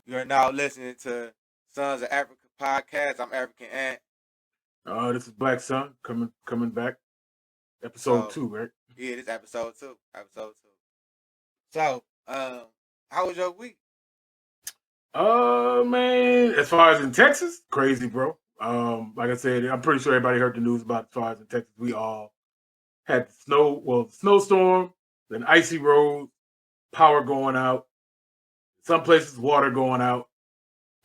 You are now listening to Sons of Africa podcast. I'm African Ant. This is Black Sun coming back. Episode 2, right? Yeah, this is episode 2. So, how was your week? Man, as far as in Texas, crazy, bro. Like I said, I'm pretty sure everybody heard the news about as far as in Texas. We all had snowstorm, then icy roads, power going out, some places water going out,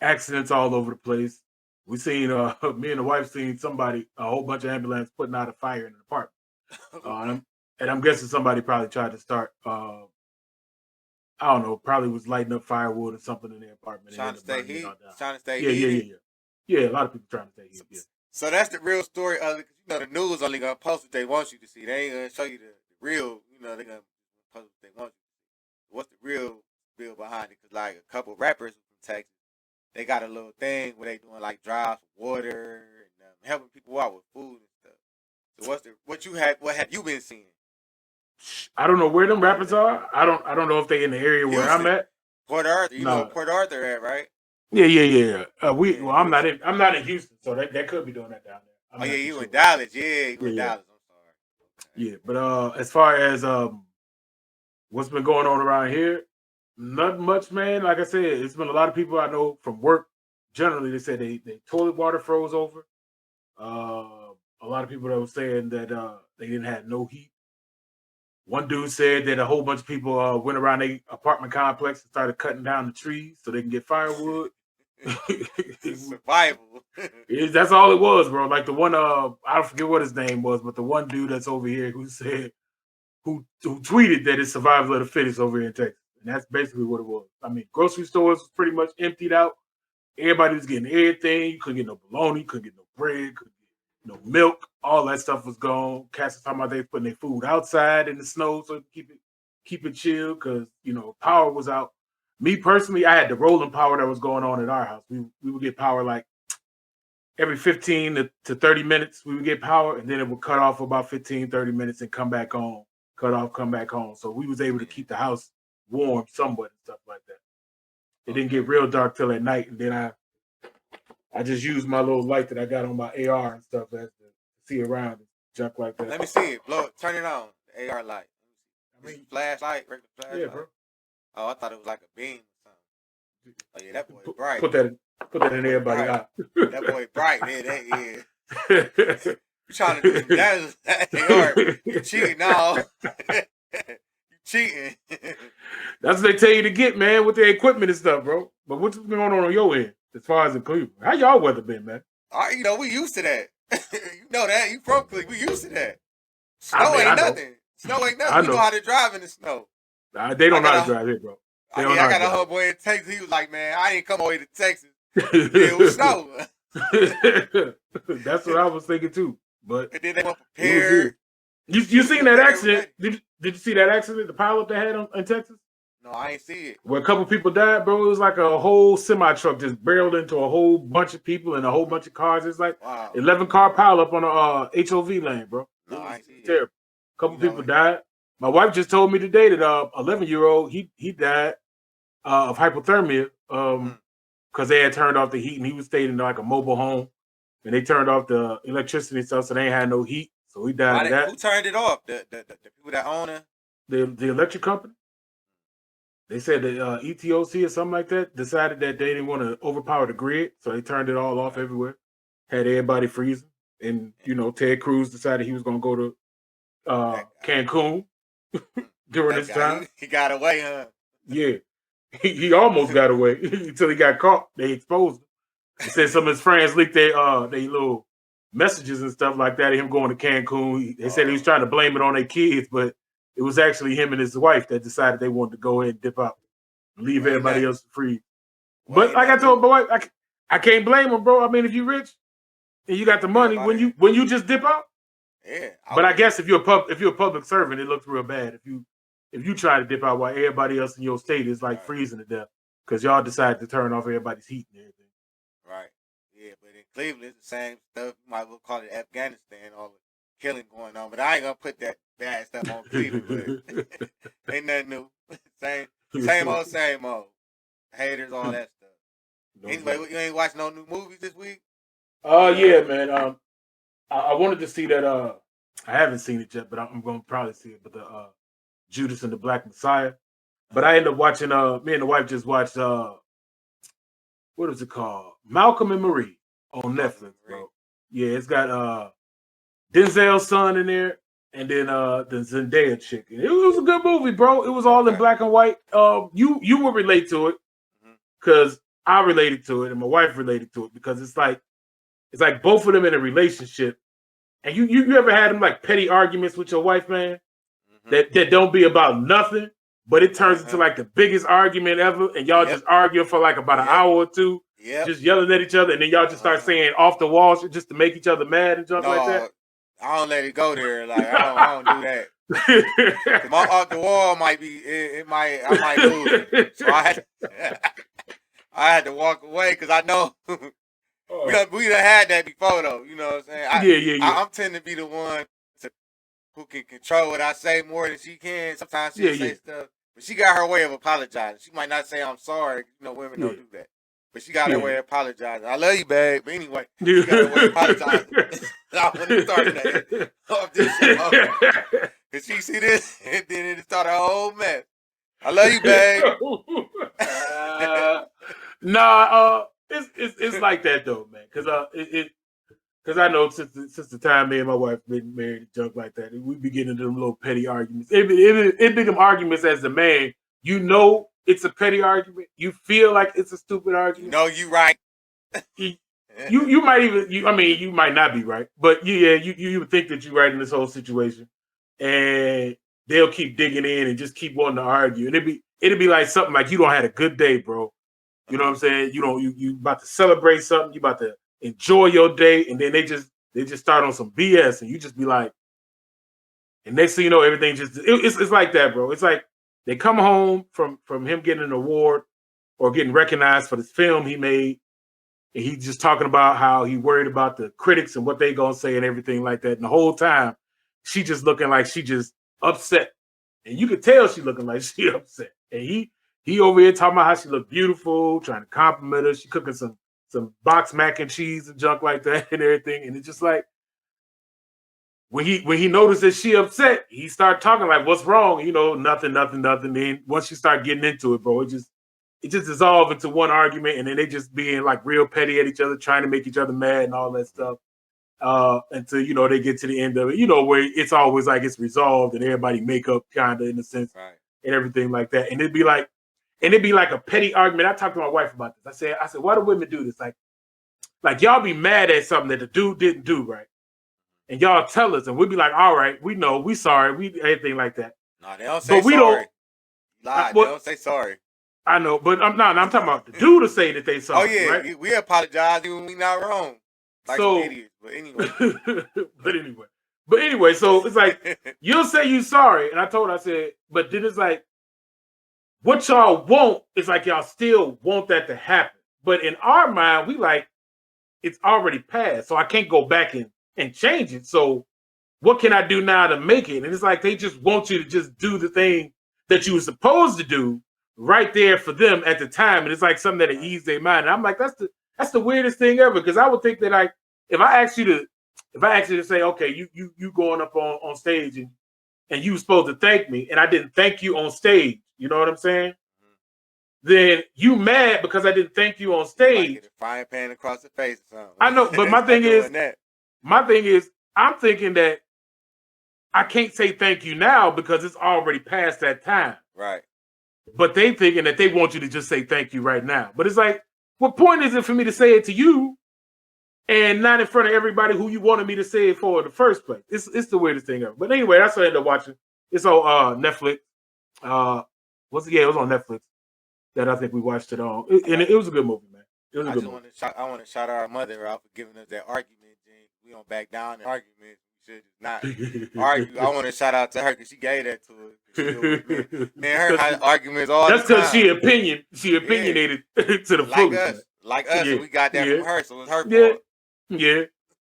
accidents all over the place. We seen me and the wife seen a whole bunch of ambulance putting out a fire in an apartment. And I'm guessing somebody probably tried to start I don't know, probably was lighting up firewood or something in their apartment. Trying to stay heat. Yeah. Yeah, a lot of people trying to stay heat. Yeah. So that's the real story of it. The news only gonna post what they want you to see. They ain't gonna show you the real. They're gonna post what they want you to see. What's the real bill behind it? Because like a couple rappers from Texas, they got a little thing where they doing like drives for water and helping people out with food and stuff. So what have you been seeing? I don't know where them rappers are. I don't know if they in the area where I'm at. Port Arthur, know where Port Arthur at, right? Yeah. I'm not in Houston, so they could be doing that down there. You in Dallas? Yeah, you in Dallas. I'm sorry. Okay. Yeah, but as far as what's been going on around here, not much, man. Like I said, it's been a lot of people I know from work. Generally, they said they toilet water froze over. A lot of people that were saying that they didn't have no heat. One dude said that a whole bunch of people went around their apartment complex and started cutting down the trees so they can get firewood. Survival. That's all it was, bro. Like the one, I don't forget what his name was, but the one dude that's over here who tweeted that it's survival of the fittest over here in Texas. And that's basically what it was. I mean, grocery stores was pretty much emptied out. Everybody was getting everything. You couldn't get no bologna, you couldn't get no bread, couldn't get no milk. All that stuff was gone. Cats was talking about they putting their food outside in the snow so keep it chill because power was out. Me personally, I had the rolling power that was going on at our house. We would get power like every 15 to 30 minutes. We would get power, and then it would cut off for about 15, 30 minutes and come back on. Cut off, come back on. So we was able to keep the house warm somewhat and stuff like that. It didn't get real dark till at night, and then I just used my little light that I got on my AR and stuff as to see around and junk like that. Let me see it. Blow it. Turn it on. The AR light. Flashlight, regular flashlight. Yeah, bro. Oh, I thought it was like a beam or something. Oh yeah, that boy bright. Put that in everybody's eye. That boy bright. Yeah. You trying to do that? You cheating now? You cheating? That's what they tell you to get, man, with the equipment and stuff, bro. But what's going on your end as far as in Cleveland? How y'all weather been, man? We used to that. You know that. You from Cleveland. We used to that. Snow ain't nothing. Snow ain't nothing. You know how to drive in the snow. They don't know how to drive here, bro. I got a homeboy in Texas. He was like, man, I ain't come all the way to Texas. It was snow. That's what I was thinking too. But and then they weren't prepared. You seen that accident? Did you see that accident, the pileup they had in Texas? No, I ain't see it. Where a couple people died, bro. It was like a whole semi-truck just barreled into a whole bunch of people and a whole bunch of cars. It's like 11-car pileup on a HOV lane, bro. No, I ain't see it. Terrible. A couple people died. My wife just told me today that 11-year-old, he died of hypothermia because they had turned off the heat and he was staying in like a mobile home and they turned off the electricity and stuff, so they ain't had no heat. So he died of that. Who turned it off? The people that own it? The electric company. They said that ETOC or something like that decided that they didn't want to overpower the grid, so they turned it all off everywhere. Had everybody freezing. And, Ted Cruz decided he was going to go to Cancun during this time. He got away, huh? Yeah. He almost got away until he got caught. They exposed him. He said some of his friends leaked their little messages and stuff like that of him going to Cancun. They said he was trying to blame it on their kids, but it was actually him and his wife that decided they wanted to go ahead and dip out and leave everybody else free. But like I told my wife, I can't blame him, bro. I mean, if you're rich and you got the money, when you just dip out. Yeah. But I guess if you're a public servant, it looks real bad if you try to dip out while everybody else in your state is like freezing to death because y'all decided to turn off everybody's heat and everything. Right. Yeah, but in Cleveland, it's the same stuff. You might as well call it Afghanistan, all the killing going on. But I ain't gonna put that bad stuff on Cleveland. Ain't nothing new. Same old. Haters, all that stuff. Anyway, you ain't watched no new movies this week? Yeah, man. I wanted to see that. I haven't seen it yet, but I'm gonna probably see it. But the Judas and the Black Messiah. But I ended up watching. Me and the wife just watched. What is it called? Malcolm and Marie on Netflix, bro. Yeah, it's got Denzel's son in there, and then the Zendaya chick. It was a good movie, bro. It was all in black and white. You will relate to it because I related to it, and my wife related to it because it's like both of them in a relationship. And you ever had them like petty arguments with your wife, man? That don't be about nothing, but it turns into like the biggest argument ever, and y'all just argue for like about an hour or two, just yelling at each other, and then y'all just start saying off the wall shit just to make each other mad and stuff like that. I don't let it go there. Like I don't do that. My off the wall might be I might lose it. So I had to walk away because I know we done had that before though. You know what I'm saying? I'm tend to be the one who can control what I say more than she can. Sometimes she say stuff, but she got her way of apologizing. She might not say I'm sorry. You know, women don't do that. But she got her way of apologizing. I love you, babe. But anyway, she got her way of apologizing. I want to start that off this show. Cause she see this, and then it started a whole mess. I love you, babe. It's like that though, man. Cause I know since the time me and my wife been married and junk like that, we be getting into them little petty arguments. It become arguments as the man. You know it's a petty argument. You feel like it's a stupid argument. No, you right. You might even you might not be right, but you would think that you're right in this whole situation, and they'll keep digging in and just keep wanting to argue, and it'd be like something like you don't had a good day, bro. You know what I'm saying? You about to celebrate something, you about to enjoy your day, and then they just start on some BS, and you just be like, and next thing you know, everything it's like that, bro. It's like they come home from him getting an award or getting recognized for this film he made, and he's just talking about how he worried about the critics and what they gonna say and everything like that. And the whole time, she just looking like she just upset, and you could tell she looking like she upset. And he over here talking about how she looked beautiful, trying to compliment her. She cooking some box mac and cheese and junk like that and everything. And it's just like when he noticed that she upset, he started talking like, "What's wrong?" You know, nothing. Then once you start getting into it, bro, it just dissolved into one argument, and then they just being like real petty at each other, trying to make each other mad and all that stuff. Until they get to the end of it, where it's always like it's resolved and everybody make up kind of in a sense, right, and everything like that. And it'd be like a petty argument. I talked to my wife about this. I said, why do women do this? Like y'all be mad at something that the dude didn't do, right? And y'all tell us, and we'd be like, all right, we know, we sorry, we anything like that. No, they don't say sorry. Don't lie. They don't say sorry. I know, but I'm talking about the dude to say that they sorry. Oh yeah, right? We apologize even when we not wrong. Like some idiots. But anyway. So it's like you'll say you sorry, and I told her, I said, but then it's like what y'all want is like y'all still want that to happen, but in our mind we like it's already passed, so I can't go back and change it. So what can I do now to make it? And it's like they just want you to just do the thing that you were supposed to do right there for them at the time, and it's like something that ease their mind. And I'm like, that's the weirdest thing ever, because I would think that like if I asked you to say, okay, you going up on stage and you were supposed to thank me, and I didn't thank you on stage, you know what I'm saying? Then you mad because I didn't thank you on stage. Get a frying pan across the face or something. I know, but my thing is, I'm thinking that I can't say thank you now because it's already past that time. Right. But they thinking that they want you to just say thank you right now. But it's like, what point is it for me to say it to you and not in front of everybody who you wanted me to say it for in the first place? It's the weirdest thing ever. But anyway, that's what I ended up watching. It's on Netflix. It was on Netflix that I think we watched it on. It was a good movie, man. It was a good movie. I want to shout our mother out for giving us that argument. We don't back down in arguments. We should not argue. I want to shout out to her because she gave that to us. Man, her had arguments all the time. That's because she opinionated to the fullest. Like us, and we got that from her, so it's her fault. Yeah,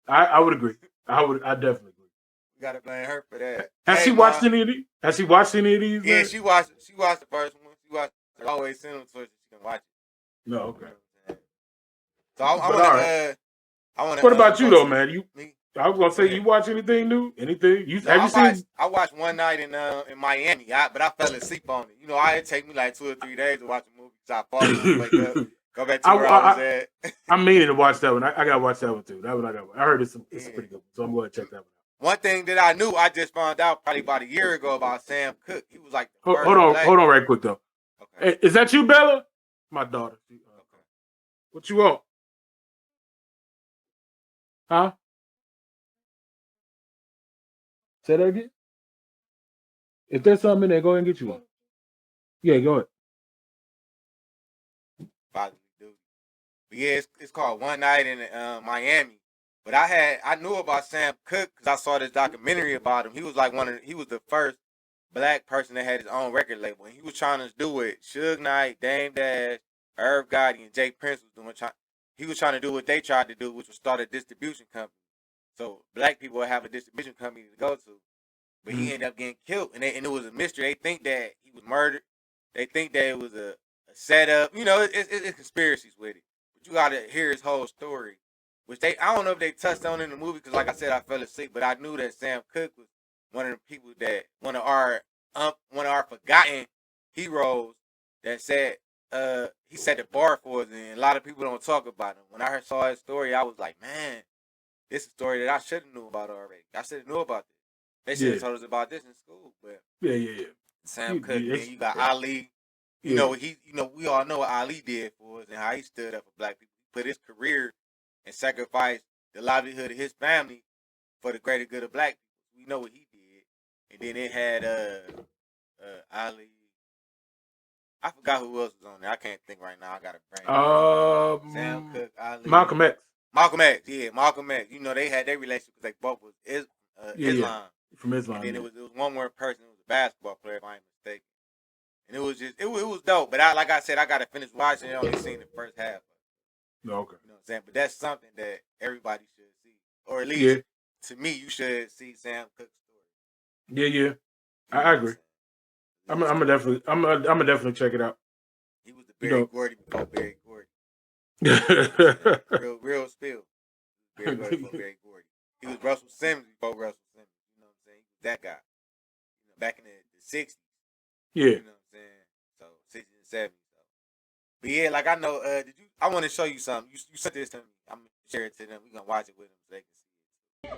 I would agree. I definitely agree. We gotta blame her for that. Has she watched any of these? Has she watched any of these? Yeah, she watched the first one. She watched. I always send them to her so she can watch it. No, okay. So I But want all to right. I want to. What about you go though, to man? me. I was gonna Go say, ahead. you watch anything new? Anything? No, Have you seen? I watched one night in Miami, but I fell asleep on it. You know, it'd take me like 2 or 3 days to watch a movie. So I fall asleep, wake up, go back to where I was at. I'm meaning to watch that one. I gotta watch that one too. That one I got. I heard it's Yeah. pretty good. So I'm gonna check that one out. One thing that I knew, I just found out probably about a year ago about Sam Cooke. He was like the first Hold on, right quick though. Okay. Hey, is that you, Bella? My daughter. Okay. What you want? Huh? Say that again. If there's something in there, go ahead and get you one. Yeah, go ahead. But yeah, it's called One Night in Miami. But I knew about Sam Cooke because I saw this documentary about him. He was like he was the first black person that had his own record label, and he was trying to do it. Suge Knight, Dame Dash, Irv Gotti, and Jay Prince was doing. He was trying to do what they tried to do, which was start a distribution company. So black people would have a distribution company to go to. But he ended up getting killed, and it was a mystery. They think that he was murdered. They think that it was a setup. You know, it's conspiracies with it. But you got to hear his whole story, which I don't know if they touched on in the movie because, like I said, I fell asleep. But I knew that Sam Cooke was one of the people that one of our forgotten heroes that said he set the bar for us, and a lot of people don't talk about him. When I saw his story, I was like, man, this is a story that I should have knew about already. I should have knew about this. They should have told us about this in school, but Sam Cooke. Then you got Ali. You know we all know what Ali did for us and how he stood up for black people. He put his career and sacrificed the livelihood of his family for the greater good of black people. We know what he did. And then it had Ali. I forgot who else was on there. I can't think right now. I got a brain. Sam Cooke, Ali. Malcolm X. Malcolm X. Yeah, Malcolm X. You know they had their relationship because they both was Islam. From Islam. And then it was one more person. It was a basketball player, if I ain't mistaken. And it was just it was dope. But like I said, I got to finish watching it. I only seen the first half. Okay. You know what I'm saying? But that's something that everybody should see, or at least to me, you should see Sam Cooke's story. Yeah. I agree. I'm gonna definitely check it out. He was the Barry Gordy before Barry Gordy. real spill. Barry Gordy before Barry Gordy. He was Russell Simmons before Russell Simmons. You know what I'm saying? He was that guy. You know, back in the 60s. Yeah. You know what I'm saying? So 60s and 70s. So. But yeah, like I know, I want to show you something. You sent this to me. I'm gonna share it to them. We're gonna watch it with them so they can see it.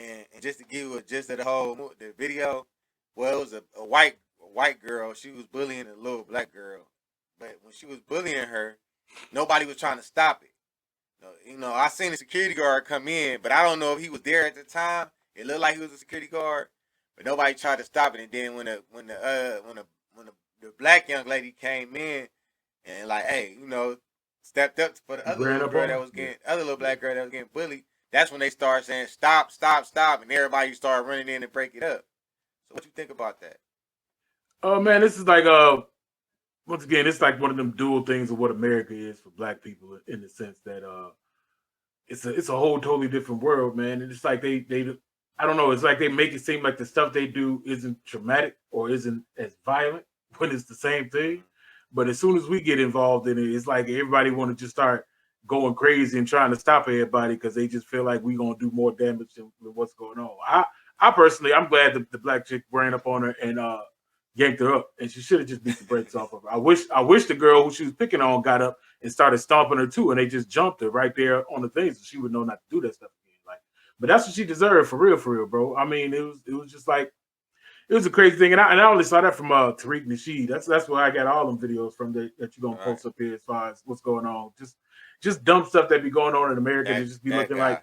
And just to give you a gist of the video, well, it was a white girl. She was bullying a little black girl, but when she was bullying her, nobody was trying to stop it. You know, I seen a security guard come in, but I don't know if he was there at the time. It looked like he was a security guard, but nobody tried to stop it. And then when the black young lady came in and like, hey, you know, stepped up for the other little girl that was getting other little black girl that was getting bullied. That's when they start saying stop, and everybody started running in and break it up. So what you think about that? Oh man, this is like once again, it's like one of them dual things of what America is for black people in the sense that it's a whole totally different world, man. And it's like they I don't know, it's like they make it seem like the stuff they do isn't traumatic or isn't as violent when it's the same thing. But as soon as we get involved in it, it's like everybody want to just start going crazy and trying to stop everybody because they just feel like we're gonna do more damage than what's going on. I personally, I'm glad that the black chick ran up on her and yanked her up, and she should have just beat the brakes off of her. I wish the girl who she was picking on got up and started stomping her too, and they just jumped her right there on the thing, so she would know not to do that stuff again. Like, but that's what she deserved for real, bro. I mean, it was just like it was a crazy thing, and I only saw that from Tariq Nasheed. That's where I got all them videos from that you're gonna post up here as far as what's going on. Just dumb stuff that be going on in America and just be looking like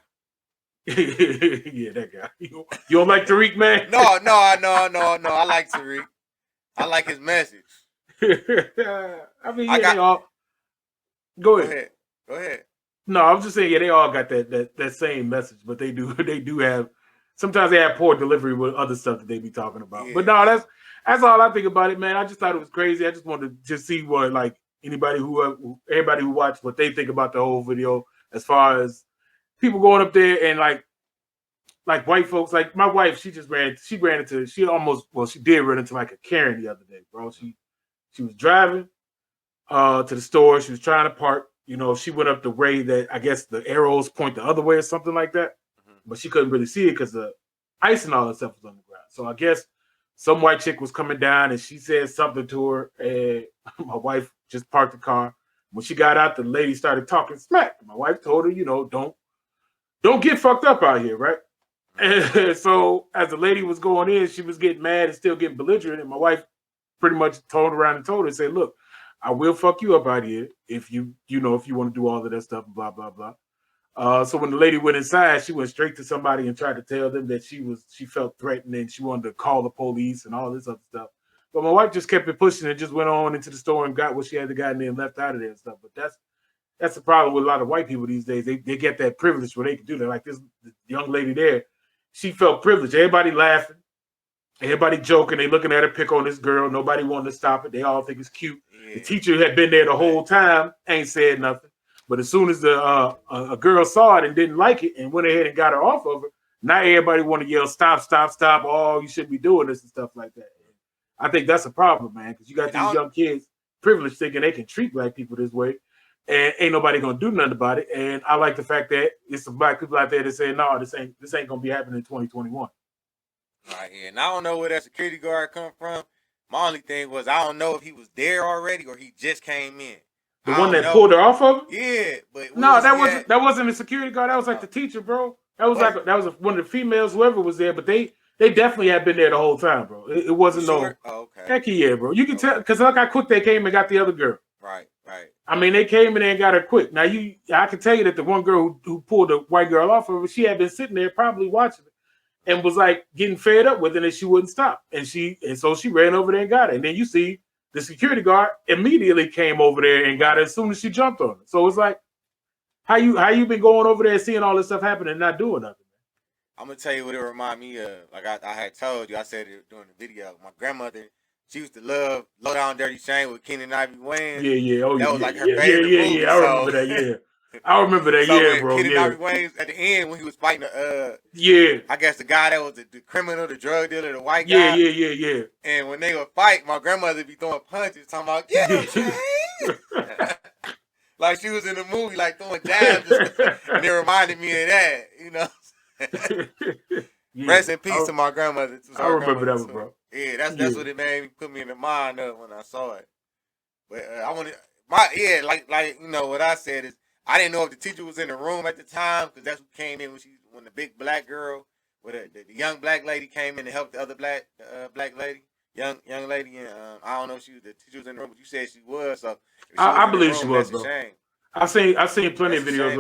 Yeah, that guy. You don't like Tariq, man? No. I like Tariq. I like his message. I mean, yeah, they all. Go ahead. Go ahead. No, I was just saying, yeah, they all got that same message, but they do have. Sometimes they have poor delivery with other stuff that they be talking about. Yeah. But no, that's all I think about it, man. I just thought it was crazy. I just wanted to just see what like everybody who watched what they think about the whole video as far as people going up there and like white folks. Like my wife, she did run into like a Karen the other day, bro. She was driving to the store. She was trying to park. You know, she went up the way that I guess the arrows point the other way or something like that. Mm-hmm. But she couldn't really see it because the ice and all that stuff was on the ground. So I guess some white chick was coming down and she said something to her. And my wife just parked the car. When she got out, the lady started talking smack. My wife told her, you know, don't get fucked up out here, right? And so as the lady was going in, she was getting mad and still getting belligerent. And my wife pretty much turned around and told her, say, look, I will fuck you up out here if you want to do all of that stuff, blah, blah, blah. So when the lady went inside, she went straight to somebody and tried to tell them that she felt threatened and she wanted to call the police and all this other stuff. But my wife just kept it pushing and just went on into the store and got what she had to get in there and left out of there and stuff. But that's the problem with a lot of white people these days. They get that privilege where they can do that. Like this young lady there, she felt privileged. Everybody laughing. Everybody joking, they looking at her pick on this girl. Nobody wanted to stop it. They all think it's cute. Yeah. The teacher had been there the whole time, ain't said nothing. But as soon as a girl saw it and didn't like it and went ahead and got her off of her, now everybody want to yell, stop, stop, stop. Oh, you shouldn't be doing this and stuff like that. I think that's a problem, man, because you got these young kids privileged thinking they can treat black people this way and ain't nobody going to do nothing about it. And I like the fact that it's some black people out there that say, no, this ain't going to be happening in 2021. Right here. And I don't know where that security guard come from. My only thing was I don't know if he was there already or he just came in. The one that pulled her off of him? Yeah, but no, that wasn't a security guard. That was like the teacher, bro. That was one of the females, whoever was there. But they definitely had been there the whole time, bro. It wasn't sure? No. Oh, okay. Heck yeah, bro. You can tell because look how quick they came and got the other girl. Right. I mean, they came in there and got her quick. Now I can tell you that the one girl who pulled the white girl off of her, she had been sitting there probably watching it. And was like getting fed up with it, and she wouldn't stop. And so she ran over there and got it. And then you see the security guard immediately came over there and got it as soon as she jumped on it. So it's like, how you been going over there and seeing all this stuff happen and not doing nothing? I'm gonna tell you what it remind me of. Like I had told you, I said it during the video. My grandmother, she used to love Low Down Dirty Shame with Keenen Ivory Wayans. Yeah. Oh, that was like her favorite movie. Yeah. I remember that. Yeah. I remember that, so bro. Keenen Ivory Wayans at the end when he was fighting I guess the guy that was the criminal, the drug dealer, the white guy. Yeah. And when they would fight, my grandmother would be throwing punches, talking about, get him, Shane! Like she was in the movie, like throwing jabs. And it reminded me of that, you know? Rest in peace to my grandmother. I remember that one, bro. Yeah, that's what it made me put me in the mind of when I saw it. But I wanted, like you know, what I said is, I didn't know if the teacher was in the room at the time because that's who came in when the big black girl, with the young black lady came in to help the other black lady, young lady, and I don't know if the teacher was in the room, but you said she was. So I believe she was, bro. Shame. I've seen plenty of videos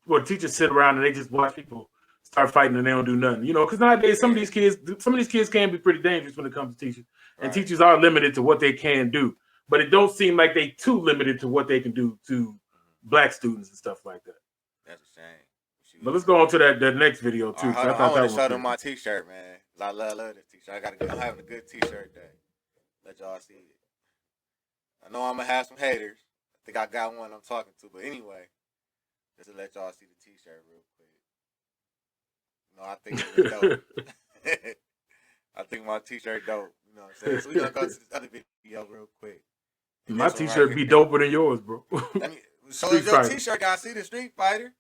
where teachers sit around and they just watch people start fighting and they don't do nothing. You know, because nowadays some of these kids can be pretty dangerous when it comes to teachers, and teachers are limited to what they can do. But it don't seem like they too limited to what they can do to black students and stuff like that. That's a shame. But let's go on to that next video too. I want to show them my t-shirt, man. I love this t-shirt. I'm having a good t-shirt day. Let y'all see it. I know I'm gonna have some haters. I think I got one I'm talking to, but anyway, just to let y'all see the t-shirt real quick. You know, I think it was dope. I think my t-shirt dope. You know what I'm saying? So we're gonna go to this other video real quick. And my t-shirt be doper than yours, bro. So is your t-shirt, I see the Street Fighter.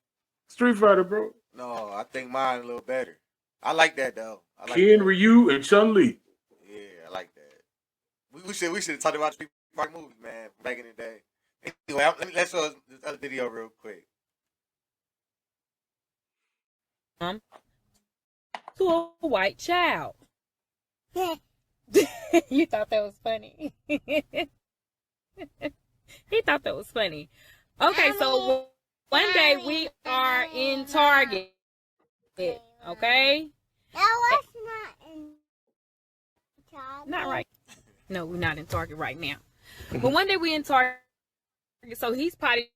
Street Fighter, bro. No, I think mine a little better. I like that though. Ken, Ryu, and Chun-Li. Yeah, I like that. We should have talked about Street Fighter movies, man, back in the day. Anyway, let's show this other video real quick. To a white child. You thought that was funny. He thought that was funny. Okay, so one day we are in Target Okay? That was not in Target. Not right. No, we're not in Target right now. But one day we in Target, so he's potty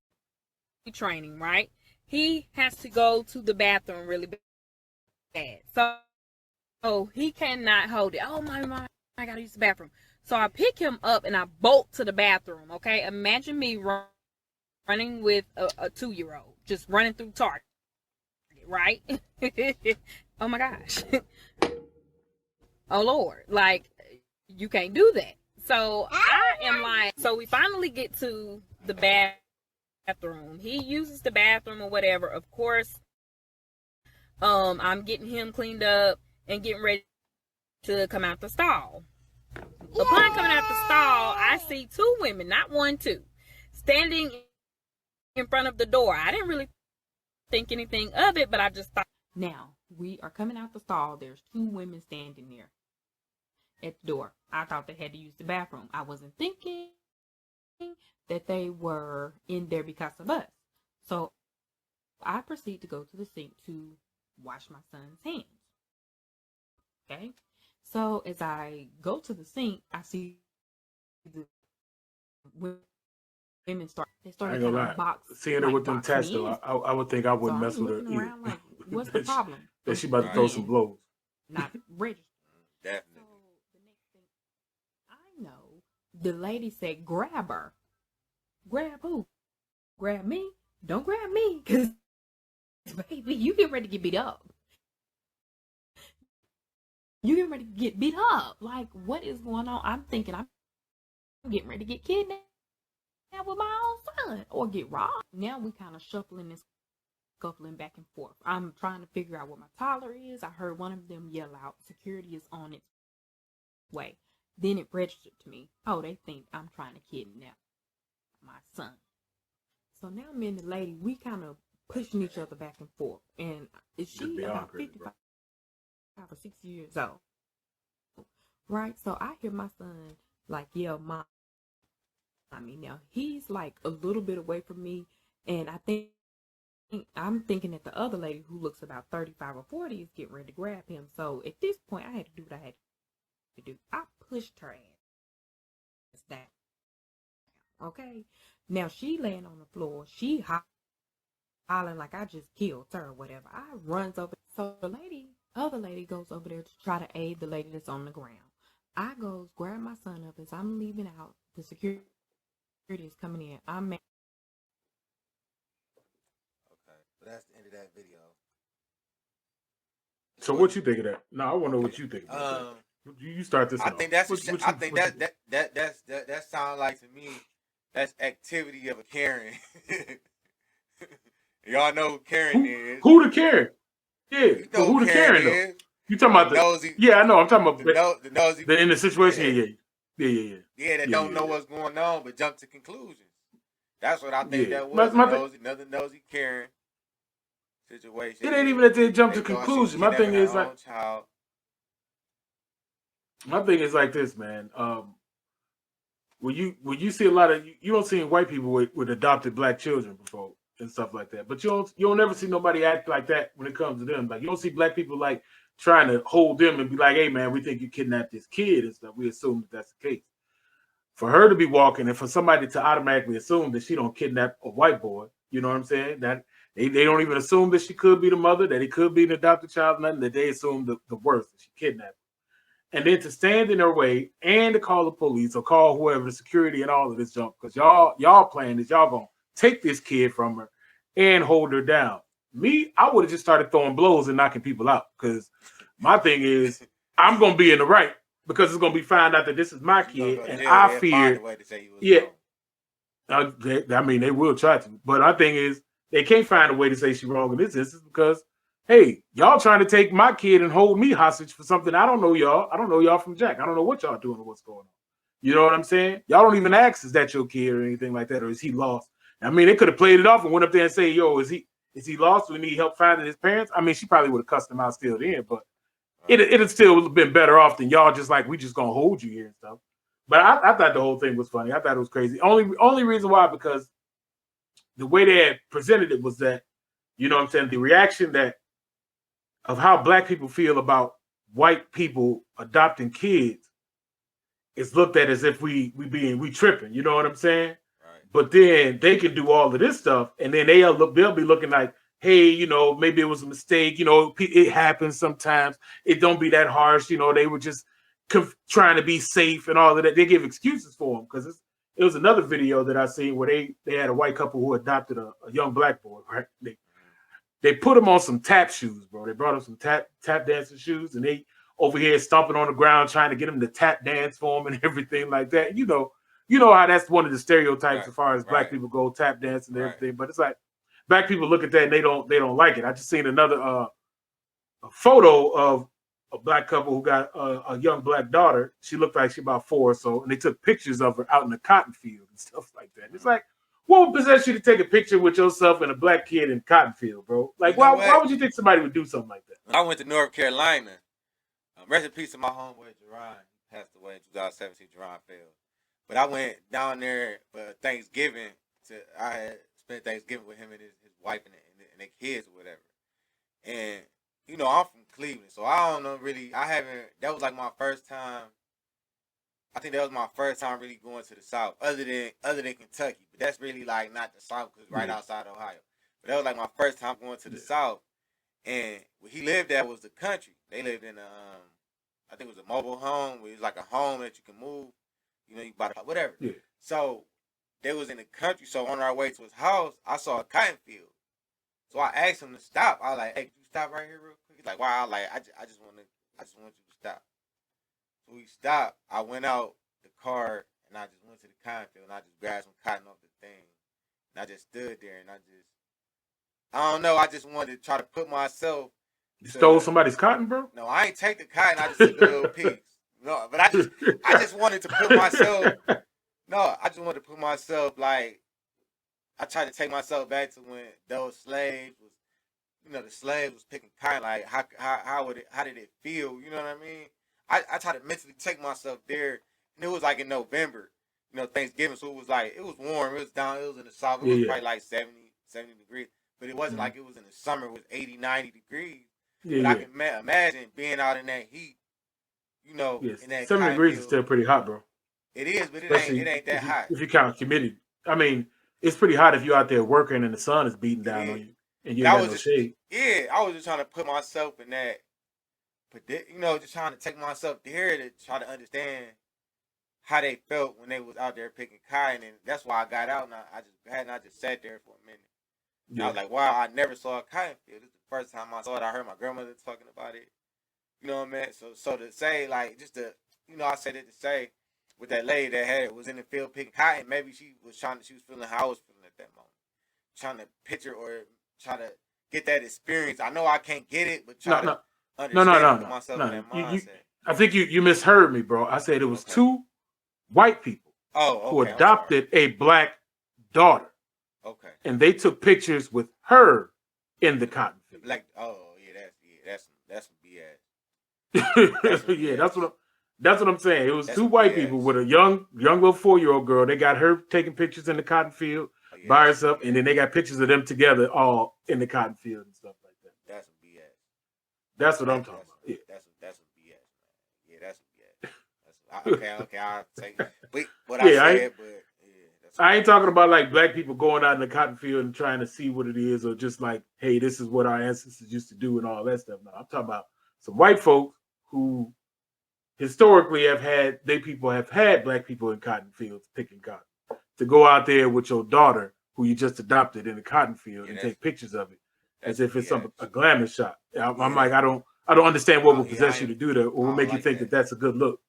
training, right? He has to go to the bathroom really bad. So he cannot hold it. Oh my, I gotta use the bathroom. So I pick him up and I bolt to the bathroom, okay? Imagine me running with a 2-year-old, just running through Target, right? Oh my gosh. Oh Lord, like, you can't do that. So I am like, so we finally get to the bathroom. He uses the bathroom or whatever. Of course, I'm getting him cleaned up and getting ready to come out the stall. Upon coming out the stall, I see 2 women, not 1, 2, standing in front of the door. I didn't really think anything of it, but I just thought. Now, we are coming out the stall. There's 2 women standing there at the door. I thought they had to use the bathroom. I wasn't thinking that they were in there because of us. So I proceed to go to the sink to wash my son's hands. Okay? So as I go to the sink, I see the women started kind of box. Seeing her with them tats, though, I would think I wouldn't mess with her either. Like, what's the problem? That she about to throw some blows. Not registered. Definitely. So the next thing I know, the lady said, "Grab her." Grab who? Grab me? Don't grab me, cause baby, you get ready to get beat up. You get ready to get beat up. Like, what is going on? I'm thinking I'm getting ready to get kidnapped with my own son or get robbed. Now we kind of shuffling and scuffling back and forth. I'm trying to figure out what my toddler is. I heard one of them yell out, "Security is on its way." Then it registered to me, oh, they think I'm trying to kidnap my son. So now me and the lady, we kind of pushing each other back and forth. And is she about 55 or 60 years old? Right? So I hear my son like yell, "Mom." Now he's like a little bit away from me, and I'm thinking that the other lady, who looks about 35 or 40, is getting ready to grab him. So at this point, I had to do what I had to do. I pushed her ass down. Okay? Now she laying on the floor. She hollering like I just killed her or whatever. I runs over. So the other lady goes over there to try to aid the lady that's on the ground. I goes, grab my son up as I'm leaving out. The security is coming in. I'm mad. Okay, so that's the end of that video. So what you think of that? No, I want to know what you think about that. You start this. I think that's. I think that sounds like, to me, that's activity of a Karen. Y'all know who Karen is. Who the Karen? Yeah, You know who the Karen though? is. You talking about the nosy? Yeah, I know. I'm talking about The nosy. in the situation. Yeah. Yeah, that don't know what's going on but jump to conclusions. That's what I think that was. Another nosy Karen situation. It ain't even that they jump to conclusions. My thing is like, this, man. When you see a lot of, you don't see white people with adopted black children before and stuff like that, but you don't never see nobody act like that when it comes to them. Like, you don't see black people like trying to hold them and be like, "Hey man, we think you kidnapped this kid" and stuff. We assume that that's the case. For her to be walking and for somebody to automatically assume that she don't kidnap a white boy, you know what I'm saying? That they don't even assume that she could be the mother, that it could be an adopted child, nothing, that they assume the worst, that she kidnapped. And then to stand in her way and to call the police or call whoever, the security and all of this junk, because y'all plan is y'all gonna take this kid from her and hold her down. Me, I would have just started throwing blows and knocking people out, because my thing is I'm gonna be in the right, because it's gonna be found out that this is my kid, and I fear. Yeah, I mean, they will try to, but my thing is they can't find a way to say she's wrong in this instance, because hey, y'all trying to take my kid and hold me hostage for something. I don't know y'all. I don't know y'all from Jack. I don't know what y'all doing or what's going on. You know what I'm saying? Y'all don't even ask, is that your kid or anything like that, or is he lost? I mean, they could have played it off and went up there and say, "Yo, is he lost? Do we need help finding his parents?" I mean, she probably would have cussed him out still then, but it'd still been better off than y'all just like, we just gonna hold you here and stuff. But I thought the whole thing was funny. I thought it was crazy. Only reason why, because the way they had presented it was that, you know what I'm saying, the reaction that of how black people feel about white people adopting kids, it's looked at as if we tripping. You know what I'm saying? Right. But then they can do all of this stuff, and then they'll be looking like, hey, you know, maybe it was a mistake. You know, it happens sometimes. It don't be that harsh. You know, they were just trying to be safe and all of that. They give excuses for them because it was another video that I seen where they had a white couple who adopted a young black boy. Right? They put him on some tap shoes, bro. They brought him some tap dancing shoes, and they over here stomping on the ground trying to get him to tap dance for him and everything like that. You know how that's one of the stereotypes as far as black people go, tap dancing and everything. But it's like black people look at that and they don't like it. I just seen another a photo of a black couple who got a young black daughter. She looked like she about 4 or so, and they took pictures of her out in the cotton field and stuff like that. It's like, what would possess you to take a picture with yourself and a black kid in cotton field, bro? Like, why would you think somebody would do something like that? I went to North Carolina. Rest in peace to my homeboy Jerron. He passed away in 2017. Jerron failed. But I went down there for Thanksgiving. I had spent Thanksgiving with him and his wife and their kids or whatever. And you know, I'm from Cleveland, so I don't know really. That was like my first time. I think that was my first time really going to the South, other than Kentucky. But that's really like not the South because it's right outside Ohio. But that was like my first time going to the South. And where he lived at was the country. They lived in I think it was a mobile home where it was like a home that you can move. You know, you buy whatever. Yeah. So they was in the country. So on our way to his house, I saw a cotton field. So I asked him to stop. I was like, "Hey, can you stop right here real quick?" He's like, "Wow." I was like, I just want you to stop. So we stopped. I went out the car and I just went to the cotton field and I just grabbed some cotton off the thing. And I just stood there and I don't know. I just wanted to try to put myself. You stole somebody's cotton, bro? No, I ain't take the cotton. I just took a little piece. No, but I just wanted to put myself. No, I just wanted to put myself like. I tried to take myself back to when those slaves was, you know, the slaves was picking cotton. Like how did it feel? You know what I mean? I tried to mentally take myself there, and it was like in November, you know, Thanksgiving. So it was warm. It was in the South. It was probably like 70 degrees, but it wasn't like it was in the summer. It was 80, 90 degrees. But I can imagine being out in that heat, you know, in that 70 degrees is still pretty hot, bro. It is, but it ain't that hot. If you count humidity. I mean, it's pretty hot if you're out there working and the sun is beating down on you and you ain't got no shade. Yeah, I was just trying to put myself in that, but you know, just trying to take myself there to try to understand how they felt when they was out there picking cotton, and that's why I got out and I just sat there for a minute. Yeah. I was like, wow, I never saw a cotton field. This is the first time I saw it. I heard my grandmother talking about it. You know what I mean? So to say, like, just to, you know, I said it to say, with that lady that was in the field picking cotton, maybe she was feeling how I was feeling at that moment. Trying to picture or try to get that experience. I know I can't get it, but try to understand myself in that mindset. I think you misheard me, bro. I said it was 2 white people who adopted a black daughter. Okay. And they took pictures with her in the cotton field. That's some BS. Yeah, that's what I'm saying. It was 2 white people with a young little 4-year-old girl. They got her taking pictures in the cotton field by herself, and then they got pictures of them together all in the cotton field and stuff like that. That's some BS. That's what I'm talking about. Yeah. That's some BS, man. Yeah, that's some BS. Okay, I'll take it. But what I said, but I ain't talking about like black people going out in the cotton field and trying to see what it is, or just like, hey, this is what our ancestors used to do and all that stuff. No, I'm talking about some white folks who historically have had black people in cotton fields picking cotton. To go out there with your daughter, who you just adopted, in the cotton field and take pictures of it as if it's a glamour shot. I'm like, I don't understand what would possess you to do that, or will make you think that that's a good look.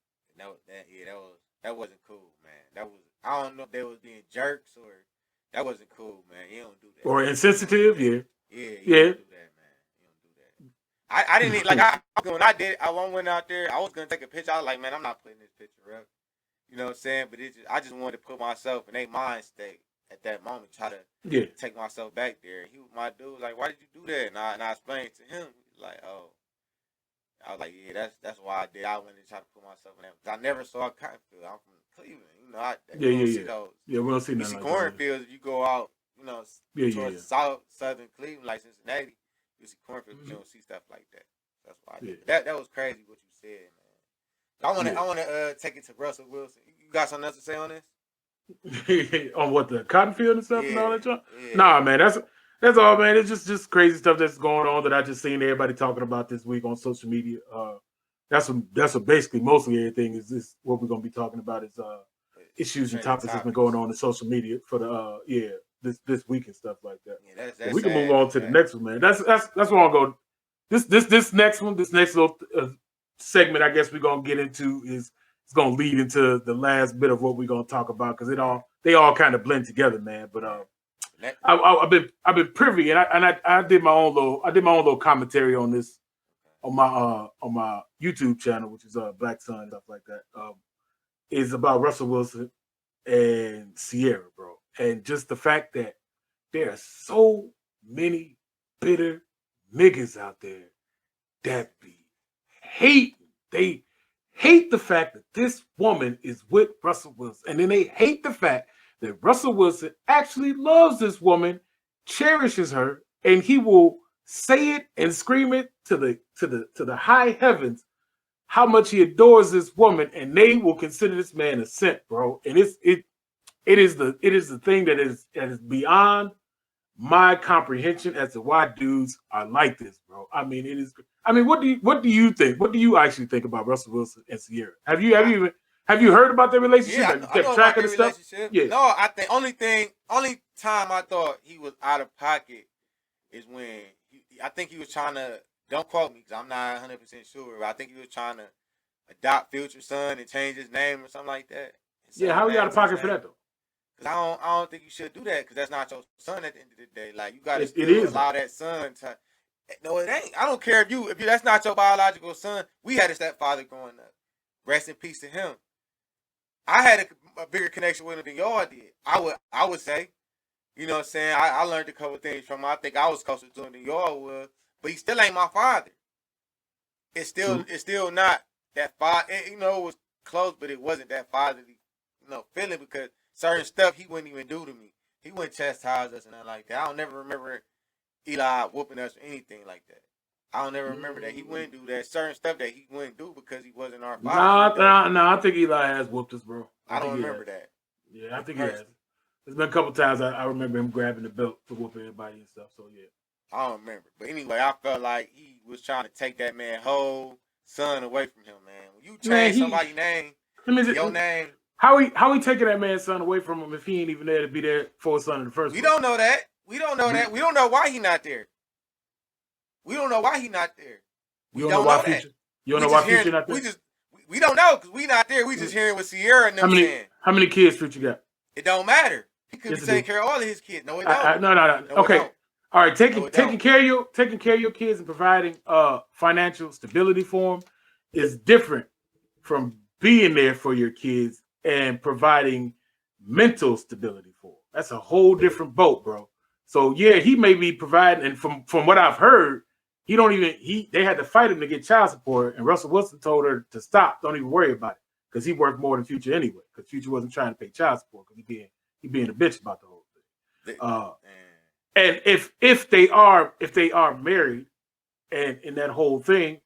That wasn't cool, man. I don't know if they was being jerks or that wasn't cool, man. You don't do that. Or insensitive, yeah. You don't do that, man. You don't do that. I didn't when I did. I went out there. I was gonna take a picture. I was like, man, I'm not putting this picture up. You know what I'm saying? But I just wanted to put myself in their mind state at that moment. Try to take myself back there. My dude was like, why did you do that? And I explained to him. He was like, oh. I was like, yeah, that's why I did. I went and tried to put myself in that. I never saw a cotton field. I'm from Cleveland, you know. We don't see nothing like cornfields. If you go out, you know, towards southern Cleveland, like Cincinnati, You see cornfields, you don't see stuff like that. That's why I did. Yeah. That was crazy what you said, man. I want to take it to Russell Wilson. You got something else to say on this? On what, the cotton field and stuff and all that junk? Yeah. Nah, man, that's all, man. It's just crazy stuff that's going on that I just seen everybody talking about this week on social media. That's what basically mostly everything is what we're gonna be talking about is issues and topics that's been going on in social media for the this week and stuff like that. Yeah, that's we can move on to the next one, man. That's where I'll go. This next little segment, I guess we're gonna get into is it's gonna lead into the last bit of what we're gonna talk about because they all kind of blend together, man. But I've been privy and I did my own little commentary on this on my YouTube channel, which is Black Sun and stuff like that. Is about Russell Wilson and Ciara, bro, and just the fact that there are so many bitter niggas out there that be hating. They hate the fact that this woman is with Russell Wilson, and then they hate the fact that Russell Wilson actually loves this woman, cherishes her, and he will say it and scream it to the high heavens how much he adores this woman, and they will consider this man a simp, bro. And it is the thing that is beyond my comprehension as to why dudes are like this, bro. I mean, it is. I mean, what do you think? What do you actually think about Russell Wilson and Ciara? Have you heard about their relationship? Yeah, Have you I know kept track about of the their stuff? relationship. Yeah. No, I think only time I thought he was out of pocket is when I think he was trying to. Don't quote me because I'm not 100% sure. But I think he was trying to adopt Future's son and change his name or something like that. Yeah, how are you out of pocket for that though? Because I don't think you should do that because that's not your son at the end of the day. Like you got to still allow that son to. No, it ain't. I don't care if that's not your biological son. We had a stepfather growing up. Rest in peace to him. I had a bigger connection with him than y'all did. I would say, you know what I'm saying? I learned a couple things from him. I think I was closer to him than y'all was. But he still ain't my father. It's still not that father. You know, it was close, but it wasn't that fatherly, feeling because certain stuff he wouldn't even do to me. He wouldn't chastise us and nothing like that. I don't never remember Eli whooping us or anything like that. I don't never remember that. He wouldn't do that. Certain stuff that he wouldn't do because he wasn't our father. No, I think Eli has whooped us, bro. I don't remember that. Yeah, I think he has. There's been a couple times I remember him grabbing the belt to whoop everybody and stuff, so yeah. I don't remember. But anyway, I felt like he was trying to take that man's whole son away from him, man. When you change somebody's name, your name. How he taking that man's son away from him if he ain't even there to be there for his son in the first place? We don't know that. We don't know that. We don't know why he not there. We don't know why he not there. You don't know why Future? You don't know why Future not there? We don't know because we not there. We just hearing what Ciara and them saying. How many kids Future got? It don't matter. He could be taking care of all of his kids. No, it don't. No. Okay. All right, taking care of your kids and providing financial stability for them is different from being there for your kids and providing mental stability for them. That's a whole different boat, bro. So yeah, he may be providing, and from what I've heard, they had to fight him to get child support, and Russell Wilson told her to stop. Don't even worry about it because he worked more than Future anyway. Because Future wasn't trying to pay child support because he being a bitch about the whole thing. And if they are married, and in that whole thing,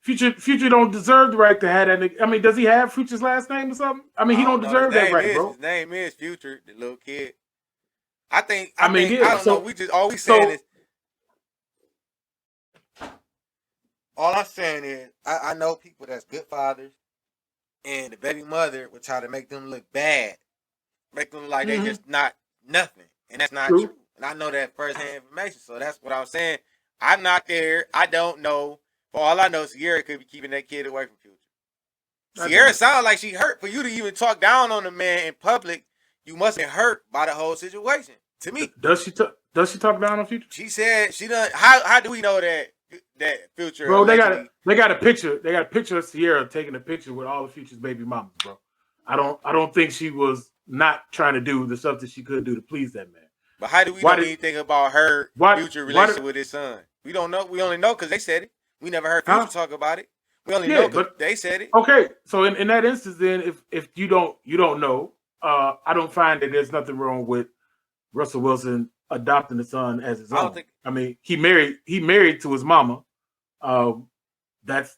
Future don't deserve the right to have that. I mean, does he have Future's last name or something? I mean, he don't deserve that right, bro. His name is Future, the little kid. I don't know. We just always saying is. All I'm saying is, I know people that's good fathers, and the baby mother would try to make them look bad, make them look like they just not nothing. And that's not true. And I know that firsthand information. So that's what I'm saying. I'm not there. I don't know. For all I know, Ciara could be keeping that kid away from Future. Ciara sounds like she hurt. For you to even talk down on the man in public, you must be hurt by the whole situation. To me. Does she talk down on Future? She said she done. How do we know that Future? Bro, they got a picture. They got a picture of Ciara taking a picture with all of Future's baby mamas, bro. I don't think she was not trying to do the stuff that she could do to please that man. But how do we know anything about her Future relationship with his son? We don't know. We only know because they said it. We never heard Future talk about it. We only know because they said it. Okay, so in that instance, then if you don't know, I don't find that there's nothing wrong with Russell Wilson adopting the son as his I don't own. think. I mean, he married to his mama. That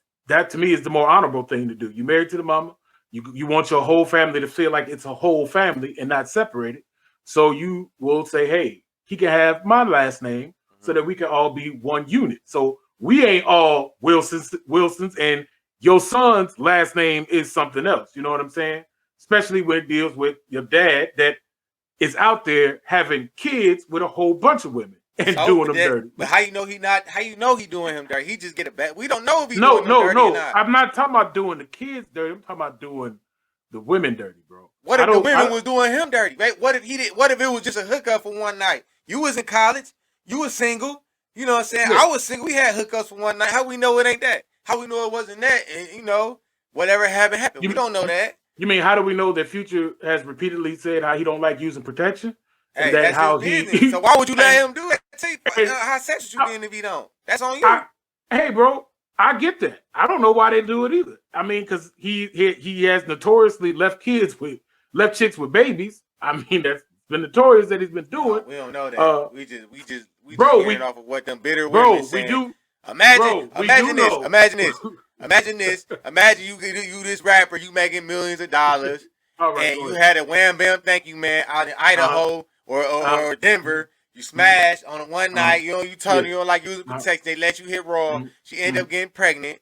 to me is the more honorable thing to do. You married to the mama. You want your whole family to feel like it's a whole family and not separated. So you will say, hey, he can have my last name so that we can all be one unit. So we ain't all Wilsons, and your son's last name is something else. You know what I'm saying? Especially when it deals with your dad that is out there having kids with a whole bunch of women and doing them dirty. But how you know he not? How you know he doing him dirty? He just get a bet. We don't know if he doing him dirty or not. I'm not talking about doing the kids dirty. I'm talking about doing the women dirty, bro. What if the women was doing him dirty? Right? What if he did? What if it was just a hookup for one night? You was in college. You was single. You know what I'm saying? Yeah. I was single. We had hookups for one night. How we know it ain't that? How we know it wasn't that? And you know, whatever happened. We don't know that. You mean how do we know that Future has repeatedly said how he don't like using protection? Hey, that's how his business. So why would you let him do it? How sexual you being if he don't? That's on you. Hey, bro, I get that. I don't know why they do it either. I mean, because he has notoriously left chicks with babies. I mean, that's been notorious that he's been doing. We don't know that. We just getting off of what them bitter bro, women saying. We do. Imagine this. Imagine you this rapper, you making millions of dollars, and you had a wham bam, thank you, man, out in Idaho or Denver. You smash on a one night. You told her you don't like using protection. They let you hit raw. She ended up getting pregnant,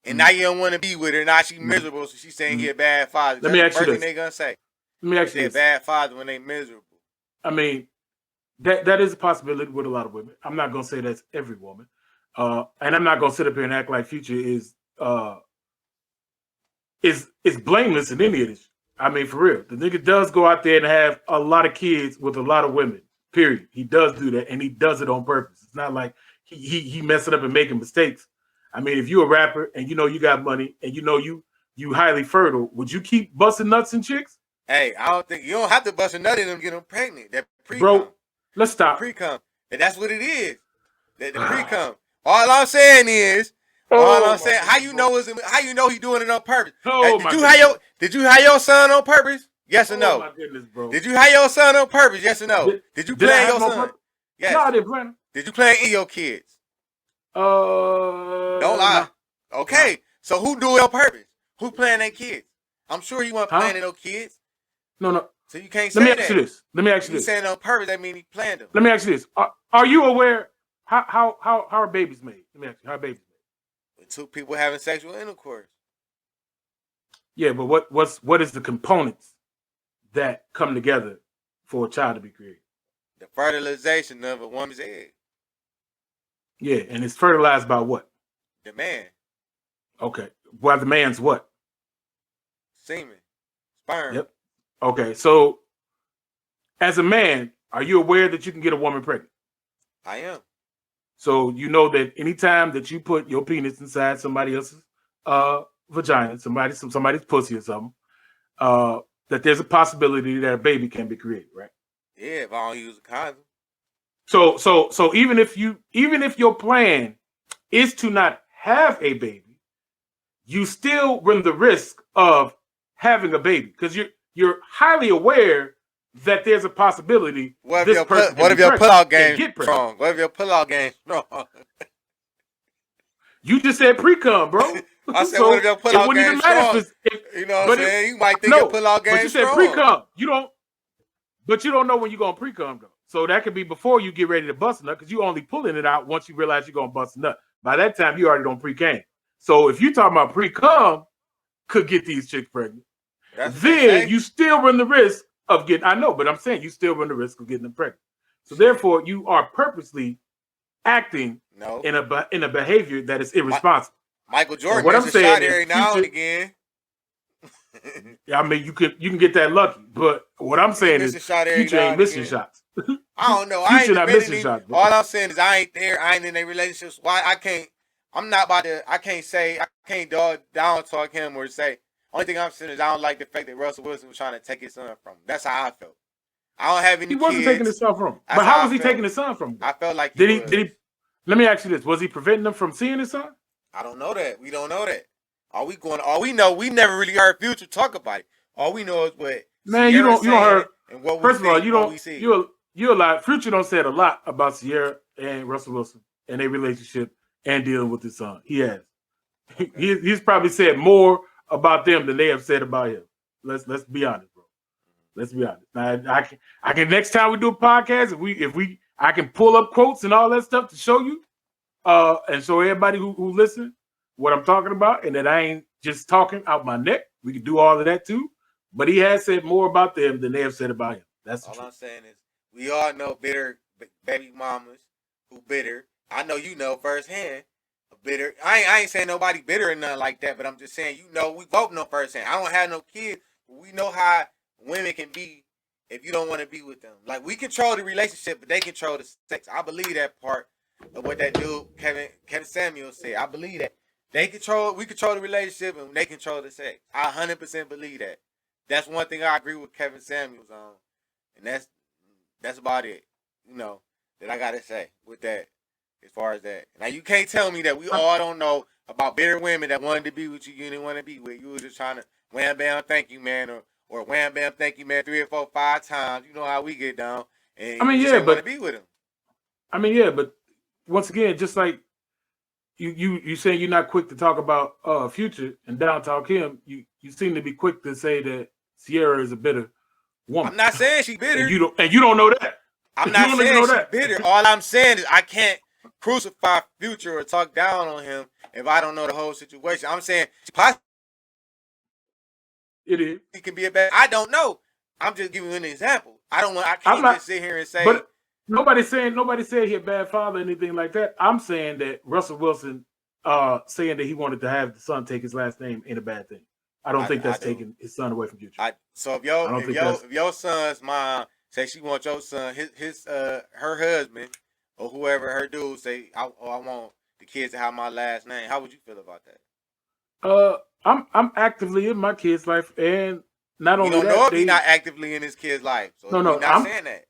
and now you don't want to be with her. Now she's miserable, so she's saying he a bad father. Let me ask you this. First thing they gonna say. Let me ask you this. Bad father when they miserable. I mean, that is a possibility with a lot of women. I'm not gonna say that's every woman. And I'm not gonna sit up here and act like Future is blameless in any of this. I mean, for real, the nigga does go out there and have a lot of kids with a lot of women. Period. He does do that, and he does it on purpose. It's not like he messing up and making mistakes. I mean, if you're a rapper and you know you got money and you know you highly fertile, would you keep busting nuts in chicks? Hey, I don't think you don't have to bust a nut in them to get them pregnant. That pre-cum. Bro, let's stop. Pre-cum. And that's what it is. The pre-cum. All I'm saying is, how you know he doing it on purpose? Did you hire your son on purpose? Yes or no? Oh my goodness, bro. Did you hire your son on purpose? Yes or no? Did you plan your son? Yes. No, I didn't plan. Did you plan in your kids? Don't lie. No. Okay. So who do it on purpose? Who plan their kids? I'm sure he wasn't planning no kids. No. So you can't say that. Let me ask you this. You saying on purpose, that means he planned them. Let me ask you this. Are you aware how are babies made? Let me ask you, how are babies made? With two people having sexual intercourse. Yeah, but what is the components that come together for a child to be created? The fertilization of a woman's egg. Yeah, and it's fertilized by what? The man. Okay. Well, the man's what? Semen. Sperm. Yep. Okay, so as a man, are you aware that you can get a woman pregnant? I am. So you know that anytime that you put your penis inside somebody else's vagina, somebody's pussy or something, that there's a possibility that a baby can be created, right? Yeah, if I don't use a condom. So even if your plan is to not have a baby, you still run the risk of having a baby because you're highly aware that there's a possibility. What if your pull-out game strong? What if your pull-out game strong? You just said pre-cum, bro. I said what if your pull-out game strong? You know what I'm saying? You might think your pull-out game strong. But you said pre-cum. But you don't know when you're going to pre-cum, though. So that could be before you get ready to bust a nut because you're only pulling it out once you realize you're going to bust a nut. By that time, you already don't pre-cum. So if you're talking about pre-cum could get these chicks pregnant, then you still run the risk of getting, I know, but I'm saying you still run the risk of getting them pregnant. So therefore, you are purposely acting in a behavior that is irresponsible. Michael Jordan what I'm saying every now and again. Yeah, I mean you can get that lucky, but what I'm saying is Future ain't missing shots. I don't know. I ain't missing shots. All I'm saying is I ain't there. I ain't in a relationship. Why I can't? I'm not about to. I can't down talk him or say. Only thing I'm saying is I don't like the fact that Russell Wilson was trying to take his son from him. That's how I felt. I don't have any. He wasn't taking his son from him. But how was he taking his son from him? I felt like did he? Let me ask you this: was he preventing them from seeing his son? I don't know that. We don't know that. All we know, we never really heard Future talk about it. All we know is what man, you don't heard. And what first of all, you you're a lot. Future don't said a lot about Ciara and Russell Wilson and their relationship and dealing with his son. He has. Okay. He's probably said more about them than they have said about him. Let's be honest, bro. Let's be honest. Now, I can next time we do a podcast, I can pull up quotes and all that stuff to show you, and show everybody who listen what I'm talking about, and that I ain't just talking out my neck. We can do all of that too. But he has said more about them than they have said about him. That's all I'm saying is we all know bitter baby mamas who bitter. I know you know firsthand. Bitter. I ain't saying nobody bitter or nothing like that, but I'm just saying, we both know firsthand. I don't have no kids, but we know how women can be if you don't want to be with them. Like, we control the relationship, but they control the sex. I believe that part of what that dude Kevin Samuel said. I believe that we control the relationship and they control the sex. I 100% believe that. That's one thing I agree with Kevin Samuels on, and that's about it. That I gotta say with that. As far as that. Now, you can't tell me that we all don't know about bitter women that wanted to be with you didn't want to be with. You were just trying to wham, bam, thank you, man, or wham, bam, thank you, man, 3 or 4, 5 times. You know how we get down. And you just want to be with him. I mean, yeah, but once again, just like you saying you're not quick to talk about Future and down talk him, you seem to be quick to say that Ciara is a bitter woman. I'm not saying she's bitter. And you don't know that. I'm not saying she's bitter. All I'm saying is I can't crucify Future or talk down on him if I don't know the whole situation. I'm saying it can be a bad. I don't know. I'm just giving you an example. I can't just sit here and say. But nobody said he a bad father or anything like that. I'm saying that Russell Wilson saying that he wanted to have the son take his last name ain't a bad thing. I don't think that's taking his son away from Future. So if your son's mom say she wants your son, her husband, or whoever her dude say, I want the kids to have my last name, how would you feel about that? I'm actively in my kid's life, and not only that, you don't know if he's not actively in his kid's life. So no, I'm saying that.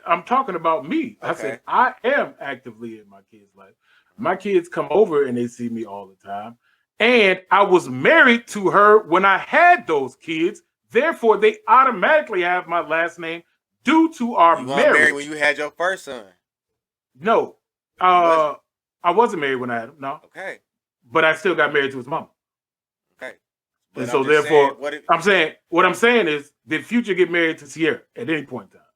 I'm talking about me. Okay. I said I am actively in my kid's life. My kids come over and they see me all the time, and I was married to her when I had those kids. Therefore, they automatically have my last name due to our marriage. You weren't married when you had your first son. No, I wasn't married when I had him. No. Okay. But I still got married to his mom. Okay. And so therefore, what I'm saying is, did Future get married to Ciara at any point in time?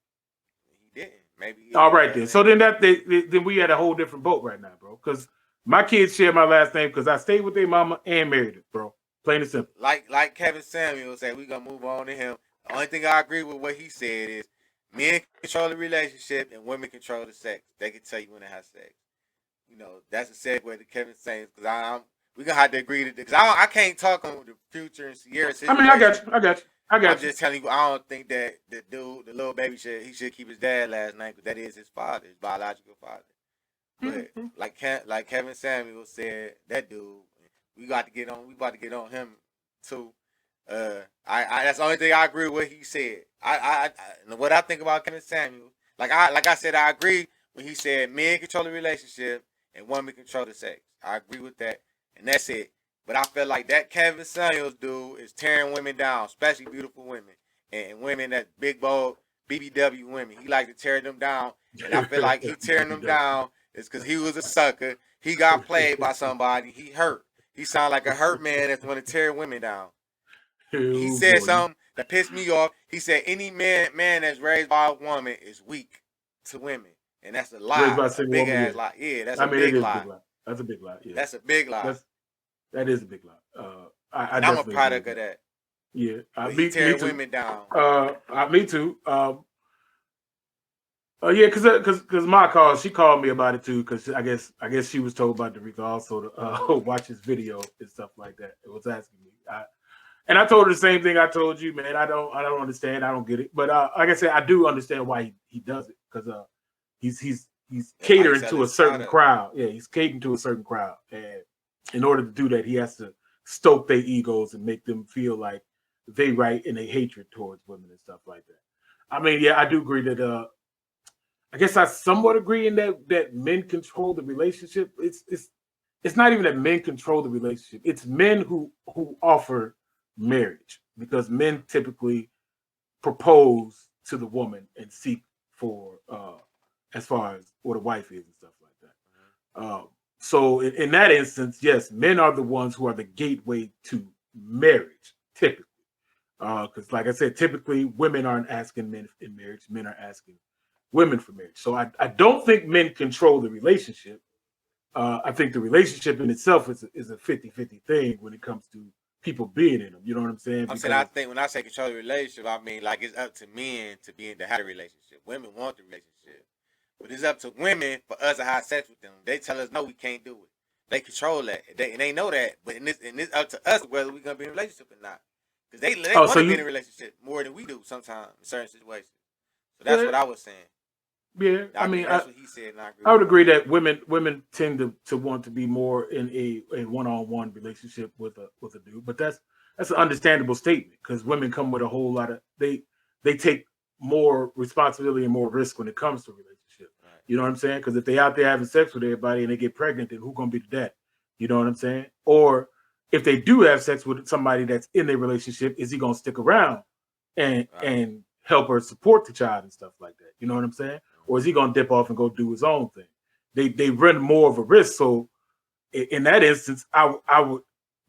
He didn't. Maybe. All right then. So then then we had a whole different boat right now, bro. Because my kids share my last name because I stayed with their mama and married her, bro. Plain and simple. Like Kevin Samuel said, we're gonna move on to him. The only thing I agree with what he said is men control the relationship and women control the sex. They can tell you when to have sex. That's a segue to Kevin Samuels because we're gonna have to agree to this. Because I can't talk on the Future and Ciara situation. I mean, I got you. I'm just telling you, I don't think that the dude, the little baby, should keep his dad's last name because that is his father, his biological father. But like Kevin Samuel said, that dude, we about to get on him too. That's the only thing I agree with what he said. What I think about Kevin Samuel, like I said, I agree when he said men control the relationship and women control the sex. I agree with that, and that's it. But I feel like that Kevin Samuels dude is tearing women down, especially beautiful women and women that big bold BBW women. He like to tear them down, and I feel like he tearing them down is because he was a sucker. He got played by somebody. He hurt. He sound like a hurt man that's want to tear women down. He said something that pissed me off. He said any man that's raised by a woman is weak to women, and that's a lie. A big ass lie. Yeah, that's a big lie. That's a big lie. Yeah. That's a big lie. That is a big lie. I'm a product of that. Yeah, he tear women down. Me too. Yeah, because my call, she called me about it too. Because I guess she was told about the Rico also to watch his video and stuff like that. It was asking me, and I told her the same thing I told you, man. I don't understand. I don't get it. But like I said, I do understand why he does it because he's catering to a certain crowd. Yeah, he's catering to a certain crowd, and in order to do that, he has to stoke their egos and make them feel like they right and they hatred towards women and stuff like that. I mean, yeah, I do agree that. I guess I somewhat agree in that men control the relationship. It's not even that men control the relationship. It's men who offer marriage because men typically propose to the woman and seek for as far as what a wife is and stuff like that. So in that instance, yes, men are the ones who are the gateway to marriage, typically. Because like I said, typically women aren't asking men in marriage, men are asking women for marriage. So I don't think men control the relationship. I think the relationship in itself is a 50-50 thing when it comes to people being in them. You know what I'm saying? I'm saying I think when I say control the relationship, I mean like it's up to men to have a relationship. Women want the relationship. But it's up to women for us to have sex with them. They tell us no, we can't do it. They control that. They know that. But it's up to us whether we're gonna be in a relationship or not. Because they want to be in a relationship more than we do sometimes in certain situations. So that's what I was saying. Yeah, I mean, that's what he said. And I would agree that women tend to want to be more in a one-on-one relationship with a dude, but that's an understandable statement because women come with a whole lot of they take more responsibility and more risk when it comes to a relationship. Right. You know what I'm saying? Because if they out there having sex with everybody and they get pregnant, then who's gonna be the dad? You know what I'm saying? Or if they do have sex with somebody that's in their relationship, is he gonna stick around and help her support the child and stuff like that? You know what I'm saying? Or is he gonna dip off and go do his own thing? They run more of a risk. So in that instance, I would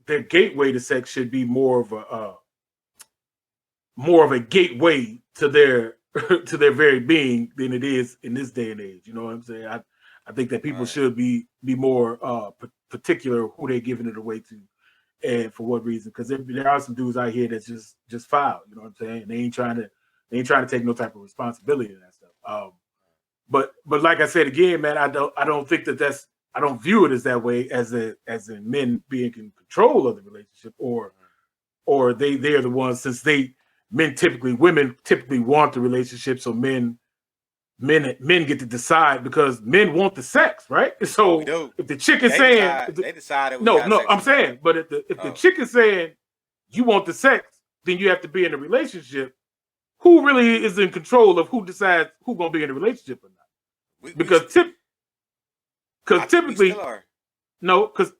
their gateway to sex should be more of a gateway to their to their very being than it is in this day and age. You know what I'm saying? I think that people should be more particular who they're giving it away to and for what reason. Because there are some dudes out here that's just foul. You know what I'm saying? And they ain't trying to take no type of responsibility in that stuff. But like I said again, man, I don't think that's I don't view it as that way as in men being in control of the relationship or they're the ones since women typically want the relationship, so men get to decide because men want the sex, right? So if the chick is saying they decide no, I'm saying, but if the chick is saying you want the sex, then you have to be in a relationship. Who really is in control of who decides who's gonna be in a relationship or not? Because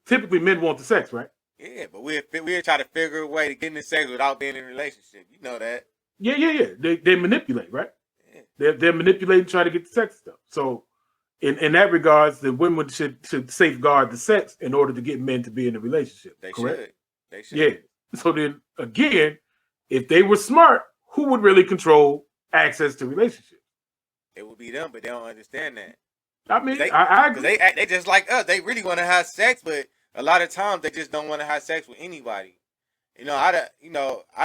typically men want the sex, right? Yeah, but we'll try to figure a way to get in the sex without being in a relationship. You know that. Yeah. They manipulate, right? Yeah. They're manipulating, trying to get the sex stuff. So in that regards, the women should safeguard the sex in order to get men to be in a relationship. They correct? Should. Yeah. So then again, if they were smart, who would really control access to relationships? It would be them, but they don't understand that. I mean, I agree. They just like us. They really want to have sex, but a lot of times they just don't want to have sex with anybody. I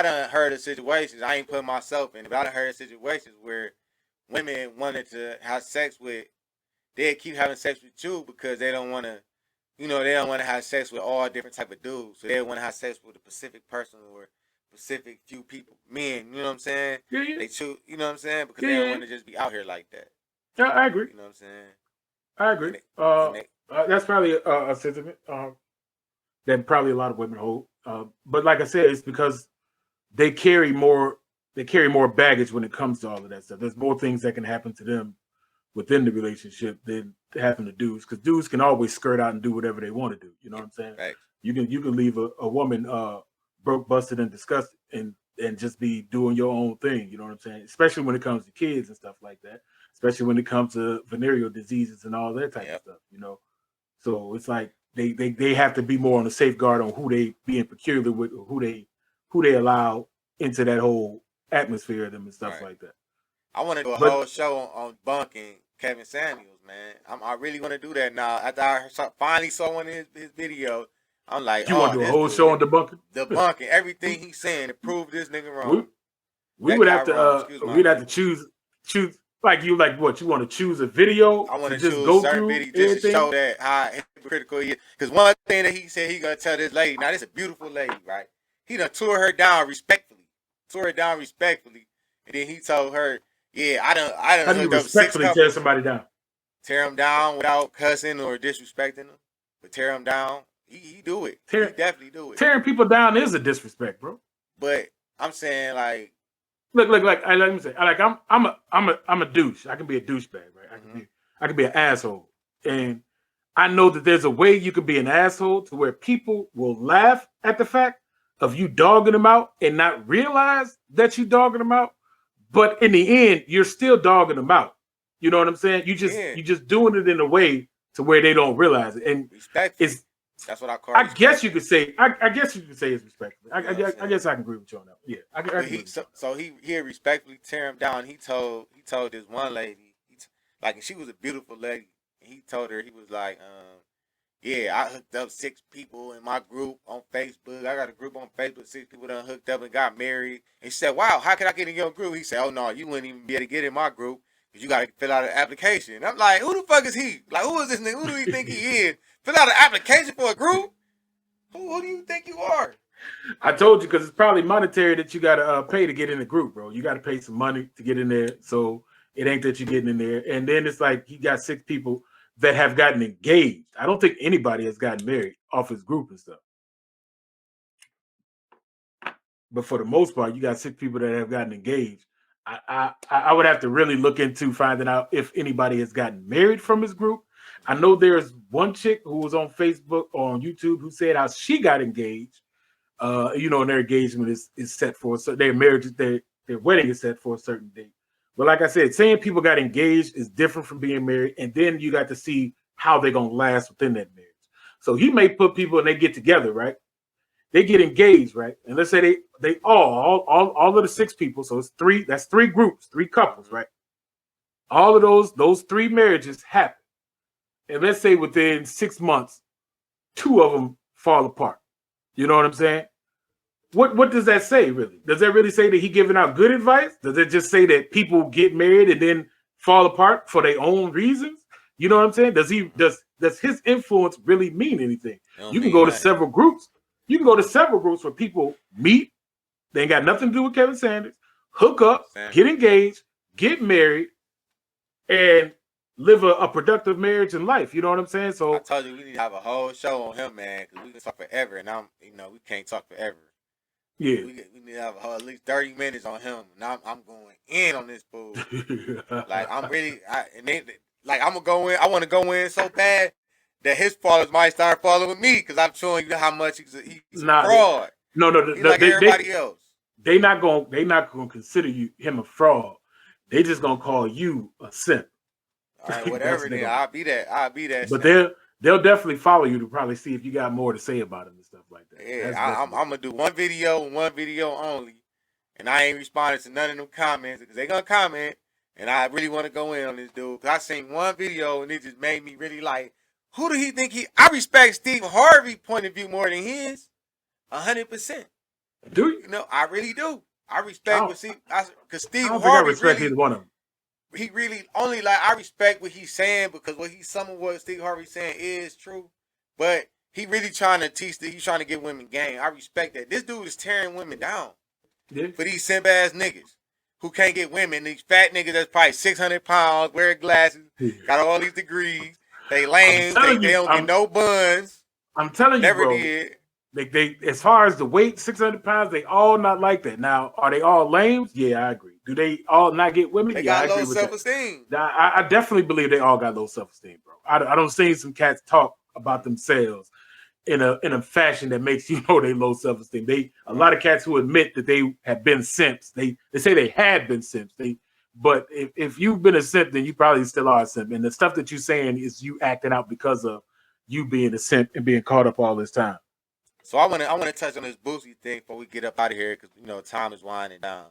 done heard of situations. I ain't put myself in it, but I done heard of situations where women wanted to have sex with. They keep having sex with you because they don't want to. They don't want to have sex with all different type of dudes. So they want to have sex with a specific person or specific few people, men. You know what I'm saying? Yeah. They choose. You know what I'm saying? Because they don't want to just be out here like that. Yeah, I agree. You know what I'm saying? I agree. That's probably a sentiment that probably a lot of women hold. But like I said, it's because they carry more baggage when it comes to all of that stuff. There's more things that can happen to them within the relationship than happen to dudes, because dudes can always skirt out and do whatever they want to do. You know what I'm saying? Right. You can leave a woman broke, busted, and disgusted and just be doing your own thing. You know what I'm saying? Especially when it comes to kids and stuff like that. Especially when it comes to venereal diseases and all that type of stuff. So it's like they have to be more on the safeguard on who they being peculiar with, or who they allow into that whole atmosphere of them and stuff like that. I want to do a whole show on bunking Kevin Samuels, man. I really want to do that now. After I finally saw one of his videos, I'm like, you want to do a whole show on debunking? Debunking everything he's saying to prove this nigga wrong. We would have to we'd have to choose what you want to choose a video. I want to just choose go certain through video just to show that how hypocritical he is. Because one thing that he said he gonna tell this lady, now this is a beautiful lady, right? He done tore her down respectfully, and then he told her, "Yeah, I done." How do you respectfully tear somebody down? Tear him down without cussing or disrespecting him, but tear him down. He do it. He definitely do it. Tearing people down is a disrespect, bro. But I'm saying like. Look, let me say, like I'm a douche. I can be a douchebag, right? I can be an asshole, and I know that there's a way you can be an asshole to where people will laugh at the fact of you dogging them out and not realize that you dogging them out. But in the end, you're still dogging them out. You know what I'm saying? You just doing it in a way to where they don't realize it. And respectful. That's what I call. I guess you could say. I guess you could say it's respectful. I guess I can agree with you on that. Yeah, I agree. So he respectfully tear him down. He told this one lady, like, and she was a beautiful lady. And he told her, he was like, yeah, I hooked up 6 people in my group on Facebook. I got a group on Facebook, 6 people done hooked up and got married. And she said, wow, how can I get in your group? He said, oh no, you wouldn't even be able to get in my group because you got to fill out an application. And I'm like, who the fuck is he? Like, who is this nigga? Who do he think he is? Fill out an application for a group? Who do you think you are? I told you, because it's probably monetary that you got to pay to get in the group, bro. You got to pay some money to get in there. So it ain't that you're getting in there. And then it's like he got 6 people that have gotten engaged. I don't think anybody has gotten married off his group and stuff. But for the most part, you got 6 people that have gotten engaged. I would have to really look into finding out if anybody has gotten married from his group. I know there's one chick who was on Facebook or on YouTube who said how she got engaged. And their engagement is set for their marriage, their wedding is set for a certain date. But like I said, saying people got engaged is different from being married, and then you got to see how they're gonna last within that marriage. So he may put people and they get together, right? They get engaged, right? And let's say they all of the 6 people, so it's 3. That's 3 groups, 3 couples, right? All of those 3 marriages happen, and let's say within 6 months, 2 of them fall apart. You know what I'm saying? What does that say, really? Does that really say that he giving out good advice? Does it just say that people get married and then fall apart for their own reasons? You know what I'm saying? Does his influence really mean anything? You can go to several groups. You can go to several groups where people meet. They ain't got nothing to do with Kevin Sanders. Hook up, get engaged, get married, and live a productive marriage and life. You know what I'm saying? So I told you we need to have a whole show on him, man, because we can talk forever, and we can't talk forever. Yeah, we need to have at least 30 minutes on him. Now I'm going in on this fool. Like I'm gonna go in. I want to go in so bad that his followers might start following me because I'm showing you how much he's a fraud. No, he's like everybody else. They not gonna consider him a fraud. They just gonna call you a simp. All right, whatever. Then I'll be that. But they'll definitely follow you to probably see if you got more to say about him and stuff like that. Yeah, I'm gonna do one video only, and I ain't responding to none of them comments because they gonna comment, and I really want to go in on this dude because I seen one video and it just made me really like, who do he think he? I respect Steve Harvey's point of view more than his, 100%. Do you? I really do. I respect because Steve I don't Harvey think I respect really, either one of them. He really only I respect what he's saying because some of what Steve Harvey's saying is true, but he really trying to teach he's trying to give women game. I respect that. This dude is tearing women down for these simp ass niggas who can't get women. These fat niggas that's probably 600 pounds, wear glasses, got all these degrees. They lame. They don't get no buns. I'm telling you, never bro. Did. They as far as the weight, 600 pounds, they all not like that. Now, are they all lames? Yeah, I agree. Do they all not get women? They got low self-esteem. I definitely believe they all got low self-esteem, bro. I don't see some cats talk about themselves in a fashion that makes you know they low self-esteem. A lot of cats who admit that they have been simps. They say they had been simps. But if you've been a simp, then you probably still are a simp. And the stuff that you're saying is you acting out because of you being a simp and being caught up all this time. So I want to touch on this boosie thing before we get up out of here because time is winding down.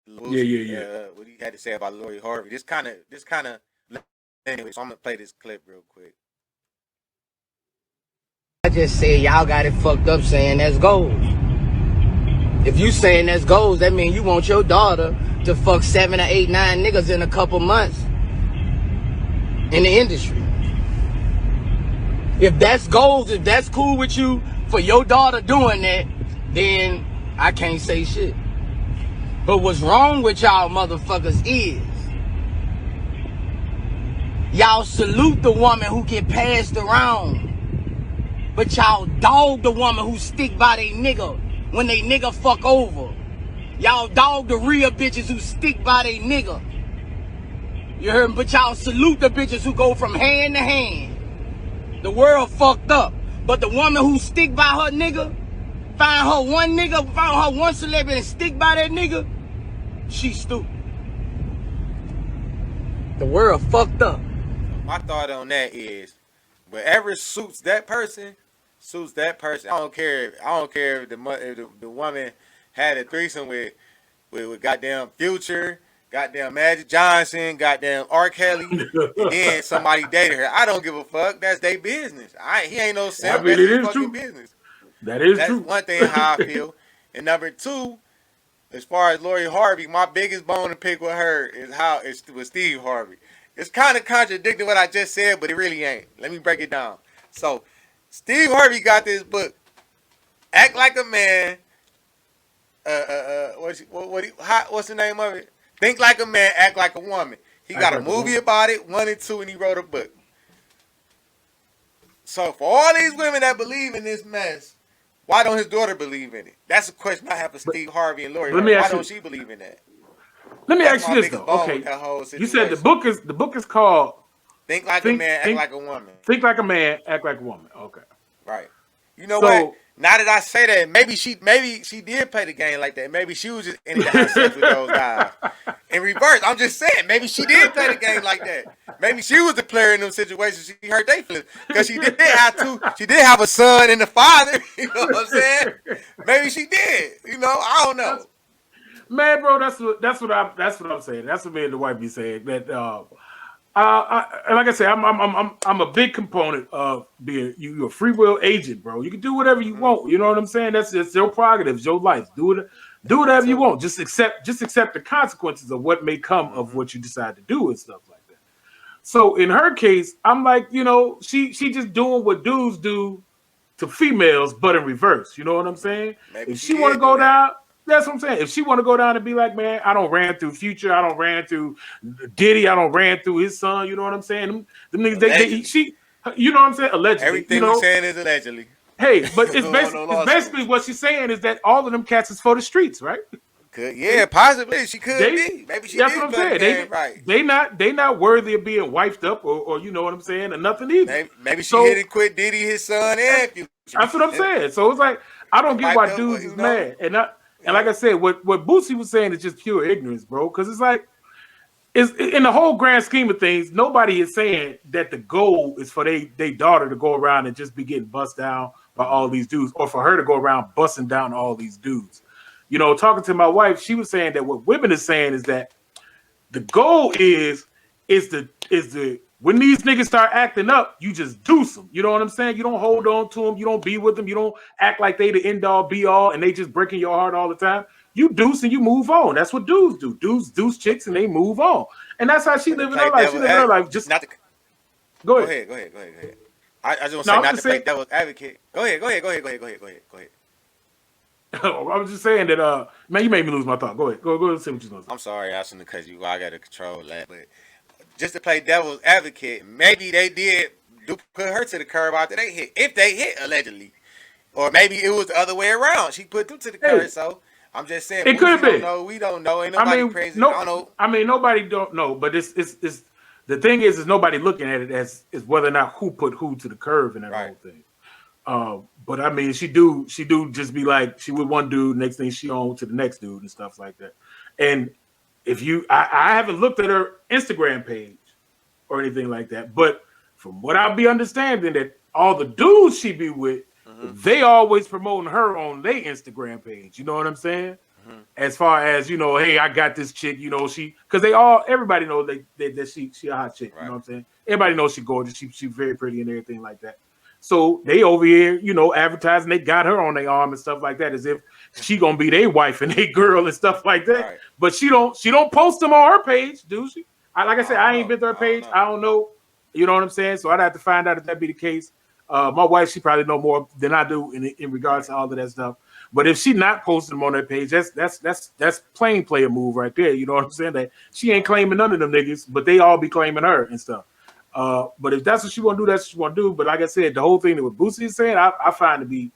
Boosie, yeah. What he had to say about Lori Harvey. This kind of. Anyway, so I'm gonna play this clip real quick. I just said y'all got it fucked up saying that's goals. If you saying that's goals, that means you want your daughter to fuck 7 or 8, 9 niggas in a couple months in the industry. If that's goals, if that's cool with you for your daughter doing that, then I can't say shit. But what's wrong with y'all motherfuckers is y'all salute the woman who get passed around, but y'all dog the woman who stick by they nigga when they nigga fuck over. Y'all dog the real bitches who stick by they nigga. You heard me? But y'all salute the bitches who go from hand to hand. The world fucked up. But the woman who stick by her nigga, find her one celebrity and stick by that nigga, she stupid. The world fucked up. My thought on that is, whatever suits that person, suits that person. I don't care. I don't care if the woman had a threesome with goddamn Future, goddamn Magic Johnson, goddamn R. Kelly, and then somebody dated her. I don't give a fuck. That's their business. He ain't no simp. That's his fucking business. That's true. One thing how I feel. And number two, as far as Lori Harvey, my biggest bone to pick with her is how it's with Steve Harvey. It's kind of contradicting what I just said, but it really ain't. Let me break it down. So, Steve Harvey got this book, Act Like a Man. What's the name of it? Think Like a Man, Act Like a Woman. He got a movie about it, 1 and 2, and he wrote a book. So, for all these women that believe in this mess, why don't his daughter believe in it? That's a question I have for Steve Harvey and Lori. Why don't she believe in that? Let me ask you this though. Okay, you said the book is called Think Like a Man, Act Like a Woman. Think Like a Man, Act Like a Woman. Okay, right. You know what? Now that I say that, maybe she did play the game like that. Maybe she was just in it to have sex with those guys. In reverse, I'm just saying, maybe she did play the game like that. Maybe she was the player in those situations. She hurt their feelings because she did have a son and a father. You know what I'm saying? Maybe she did. You know, I don't know. Man, bro, that's what I'm saying. That's what me and the wife be saying. That and like I said, I'm a big component of being you're a free will agent, bro. You can do whatever you want. You know what I'm saying? That's your prerogative, your life. Do whatever you want. Just accept the consequences of what may come of what you decide to do and stuff like that. So in her case, I'm like, you know, she just doing what dudes do to females, but in reverse. You know what I'm saying? Maybe if she want to go down. That's what I'm saying. If she want to go down and be like, man, I don't ran through Future, I don't ran through Diddy, I don't ran through his son. You know what I'm saying? Them niggas, you know what I'm saying? Allegedly. Everything you're saying is allegedly. Hey, but it's basically what she's saying is that all of them cats is for the streets, right? Yeah, possibly she could be. Maybe she. That's what I'm saying. They not worthy of being wifed up or you know what I'm saying, or nothing either. Maybe she hit and quit Diddy, his son, and Future. That's what I'm saying. So it's like I don't get why dudes is mad And like I said, what Boosie was saying is just pure ignorance, bro. Because it's like, in the whole grand scheme of things, nobody is saying that the goal is for they daughter to go around and just be getting bust down by all these dudes, or for her to go around busting down all these dudes. You know, talking to my wife, she was saying that what women is saying is that the goal is when these niggas start acting up, you just deuce them. You know what I'm saying? You don't hold on to them. You don't be with them. You don't act like they the end all be all and they just breaking your heart all the time. You deuce and you move on. That's what dudes do. Dudes deuce chicks and they move on. And that's how she living her life. She living her life. Just go ahead. I just want to say not to play devil's advocate. Go ahead. I was just saying that, man, you made me lose my thought. Go ahead. Go and say what you're going to say. I'm sorry, I shouldn't have cut you. I got to control that, but just to play devil's advocate, maybe they did put her to the curb after they hit. If they hit, allegedly. Or maybe it was the other way around. She put them to the curb, so I'm just saying. It could have been. We don't know. Ain't nobody crazy. No, I don't know. I mean, nobody don't know, but it's the thing is nobody looking at it as whether or not who put who to the curb and that whole thing. But I mean, she do just be like, she with one dude, next thing she on to the next dude and stuff like that. And if I haven't looked at her Instagram page or anything like that, but from what I'll be understanding, that all the dudes she be with, they always promoting her on their Instagram page. You know what I'm saying? As far as, you know, hey, I got this chick, you know, because everybody knows that she a hot chick. Right. You know what I'm saying? Everybody knows she gorgeous. She very pretty and everything like that. So they over here, you know, advertising. They got her on their arm and stuff like that, as if she gonna be their wife and their girl and stuff like that. Right. But she don't post them on her page, do she? Like I said, I ain't been to her page. I don't know. You know what I'm saying? So I'd have to find out if that be the case. My wife, she probably know more than I do in regards to all of that stuff. But if she not posting them on that page, that's plain player move right there. You know what I'm saying? That she ain't claiming none of them niggas, but they all be claiming her and stuff. But if that's what she want to do, that's what she want to do. But like I said, the whole thing that what Boosie is saying, I find to be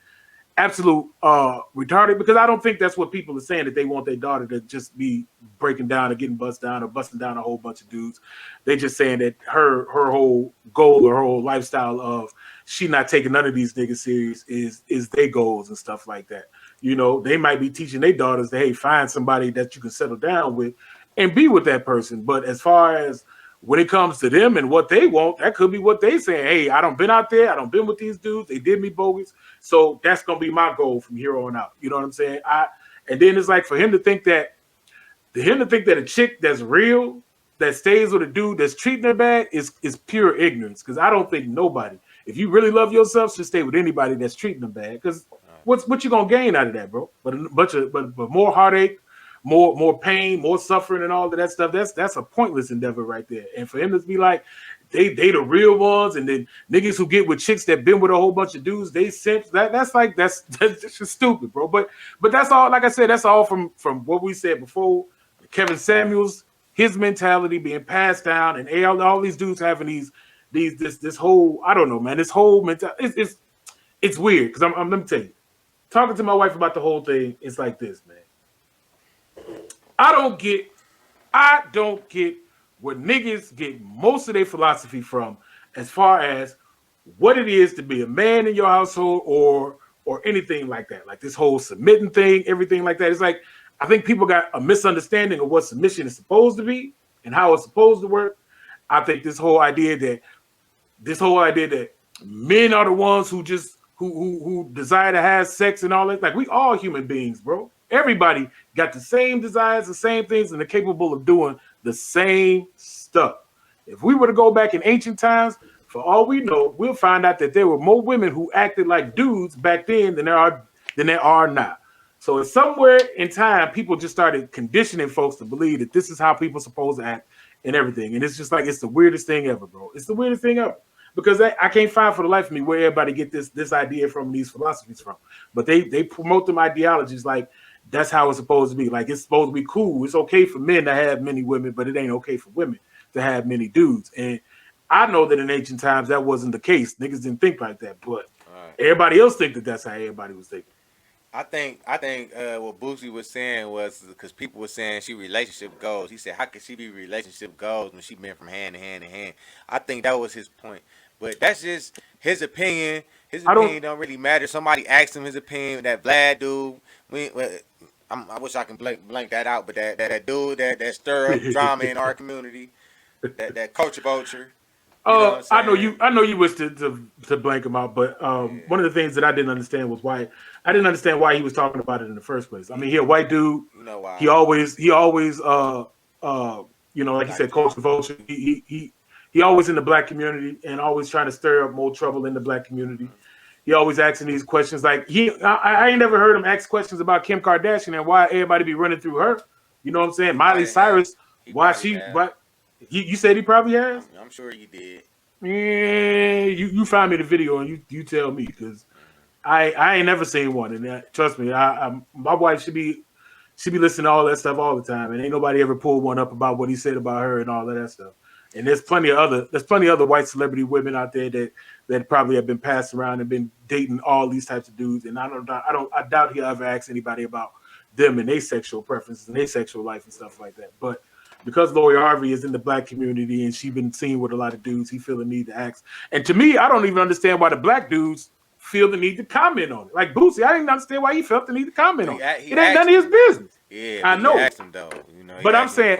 absolute retarded, because I don't think that's what people are saying, that they want their daughter to just be breaking down or getting busted down or busting down a whole bunch of dudes. They're just saying that her whole goal or her whole lifestyle of she not taking none of these niggas serious is their goals and stuff like that. You know, they might be teaching their daughters that, hey, find somebody that you can settle down with and be with that person. But as far as when it comes to them and what they want, that could be what they say. Hey, I don't been out there. I don't been with these dudes. They did me bogus. So that's gonna be my goal from here on out. You know what I'm saying? And then it's like for him to think that a chick that's real, that stays with a dude that's treating her bad is pure ignorance. Because I don't think nobody, if you really love yourself, should stay with anybody that's treating them bad. Because what you gonna gain out of that, bro? But more heartache, more pain, more suffering, and all of that stuff. That's a pointless endeavor right there. And for him to be like, they the real ones, and then niggas who get with chicks that been with a whole bunch of dudes, they simps. That's just stupid, bro. But that's all. Like I said, that's all from what we said before. Kevin Samuels, his mentality being passed down, and all these dudes having this whole, I don't know, man, this whole mentality. It's weird because I'm let me tell you, talking to my wife about the whole thing, it's like this, man. I don't get where niggas get most of their philosophy from as far as what it is to be a man in your household or anything like that. Like this whole submitting thing, everything like that. It's like, I think people got a misunderstanding of what submission is supposed to be and how it's supposed to work. I think this whole idea that men are the ones who just who desire to have sex and all that. Like, we all human beings, bro. Everybody got the same desires, the same things, and they're capable of doing the same stuff. If we were to go back in ancient times, for all we know, we'll find out that there were more women who acted like dudes back then than there are now. So it's somewhere in time, people just started conditioning folks to believe that this is how people are supposed to act and everything. And it's just like, it's the weirdest thing ever, bro. It's the weirdest thing ever. Because I can't find for the life of me where everybody get this idea from, these philosophies from. But they promote them ideologies like that's how it's supposed to be. Like, it's supposed to be cool. It's okay for men to have many women, but it ain't okay for women to have many dudes. And I know that in ancient times that wasn't the case. Niggas didn't think like that, but everybody else think that that's how everybody was thinking. I think what Boosie was saying was because people were saying she relationship goals. He said, how could she be relationship goals when she been from hand to hand to hand? I think that was his point. But that's just his opinion. His opinion don't really matter. Somebody asked him his opinion. That Vlad dude, I wish I can blank that out, but that dude that stir up drama in our community, that culture vulture. I know you wish to blank him out, but one of the things that I didn't understand was why he was talking about it in the first place. I mean, he a white dude. You know why? He always like he said, culture vulture. He always in the black community and always trying to stir up more trouble in the black community. He always asking these questions. Like I ain't never heard him ask questions about Kim Kardashian and why everybody be running through her. You know what I'm saying? Miley Cyrus, why she? But you said he probably has. I'm sure he did. Yeah, you find me the video and you tell me, because I ain't never seen one. And trust me, my wife should be listening to all that stuff all the time, and ain't nobody ever pulled one up about what he said about her and all of that stuff. And there's plenty of other white celebrity women out there that probably have been passed around and been dating all these types of dudes. And I doubt he'll ever ask anybody about them and their sexual preferences and their sexual life and stuff like that. But because Lori Harvey is in the black community and she's been seen with a lot of dudes, he feel the need to ask. And to me, I don't even understand why the black dudes feel the need to comment on it. Like Boosie, I didn't understand why he felt the need to comment on it. It ain't none of his business. Yeah, I know. He asked him though. But I'm saying,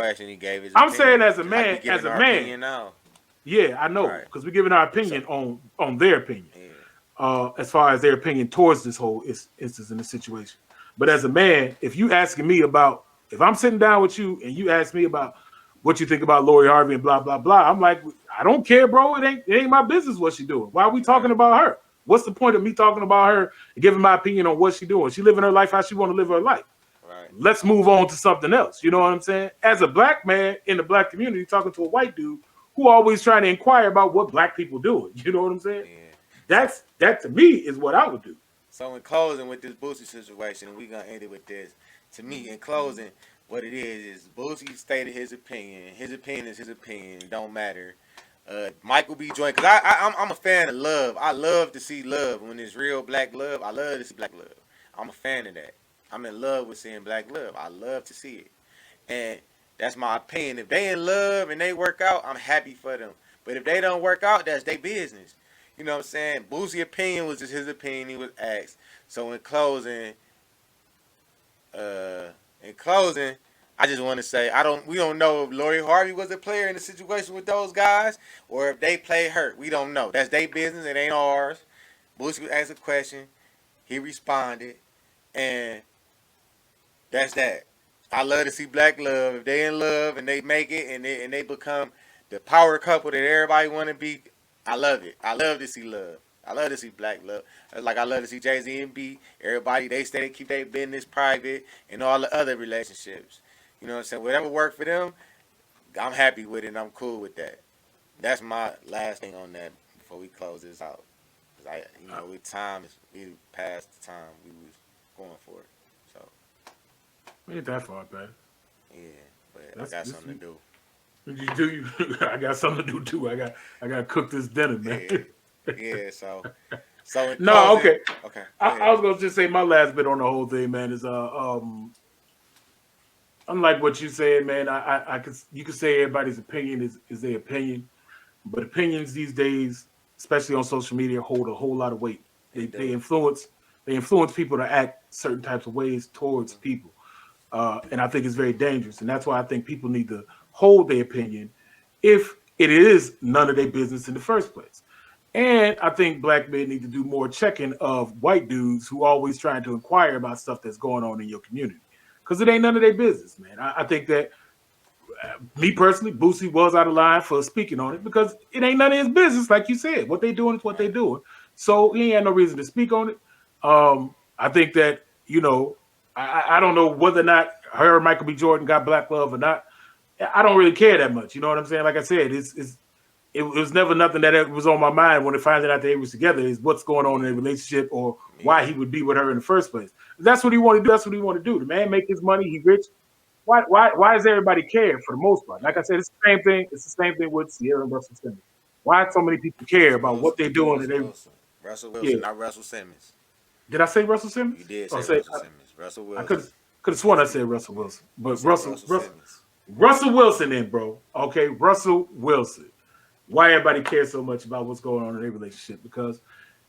I'm saying as a man, yeah, I know, because we're giving our opinion on their opinion, as far as their opinion towards this whole instance in the situation. But as a man, if I'm sitting down with you and you ask me about what you think about Lori Harvey and blah blah blah, I'm like, I don't care, bro. It ain't my business what she doing. Why are we talking about her? What's the point of me talking about her and giving my opinion on what she doing? She living her life how she want to live her life. Let's move on to something else. You know what I'm saying? As a black man in the black community talking to a white dude who always trying to inquire about what black people doing. You know what I'm saying? Yeah. That to me is what I would do. So in closing with this Boosie situation, and we're going to end it with this. To me, in closing, what it is Boosie stated his opinion. His opinion is his opinion. It don't matter. Michael B. Jordan, because I'm a fan of love. I love to see love. When it's real black love, I love to see black love. I'm a fan of that. I'm in love with seeing black love. I love to see it. And that's my opinion. If they in love and they work out, I'm happy for them. But if they don't work out, that's their business. You know what I'm saying? Boosie's opinion was just his opinion. He was asked. So in closing, I just want to say we don't know if Lori Harvey was a player in the situation with those guys or if they played hurt. We don't know. That's their business. It ain't ours. Boosie asked a question. He responded, and that's that. I love to see black love. If they in love and they make it and they become the power couple that everybody want to be, I love it. I love to see love. I love to see black love. Like I love to see Jay-Z and B. Everybody, they keep their business private and all the other relationships. You know what I'm saying? Whatever worked for them, I'm happy with it and I'm cool with that. That's my last thing on that before we close this out. Cause with time, we passed the time we was going for it. So. Ain't that far, man. Yeah, but I got something to do. You I got something to do too. I got to cook this dinner, man. Yeah. So no, okay. Okay. I was gonna just say my last bit on the whole thing, man, is unlike what you said, man. You could say everybody's opinion is their opinion, but opinions these days, especially on social media, hold a whole lot of weight. They influence people to act certain types of ways towards people. And I think it's very dangerous. And that's why I think people need to hold their opinion if it is none of their business in the first place. And I think black men need to do more checking of white dudes who always trying to inquire about stuff that's going on in your community. Because it ain't none of their business, man. I think that, me personally, Boosie was out of line for speaking on it because it ain't none of his business, like you said. What they doing is what they doing. So he ain't had no reason to speak on it. I think that, I don't know whether or not her and Michael B. Jordan got black love or not. I don't really care that much. You know what I'm saying? Like I said, it was never nothing that was on my mind when it finding out they was together is what's going on in their relationship or why he would be with her in the first place. If that's what he want to do. That's what he want to do. The man make his money. He rich. Why does everybody care for the most part? Like I said, it's the same thing. It's the same thing with Ciara and Russell Simmons. Why so many people care about what they're doing? Russell Wilson, not Russell Simmons. Did I say Russell Simmons? You did say Russell Simmons. Russell Wilson. I could have sworn I said Russell Wilson, but Russell Wilson, then, bro. Okay, Russell Wilson. Why everybody cares so much about what's going on in their relationship? Because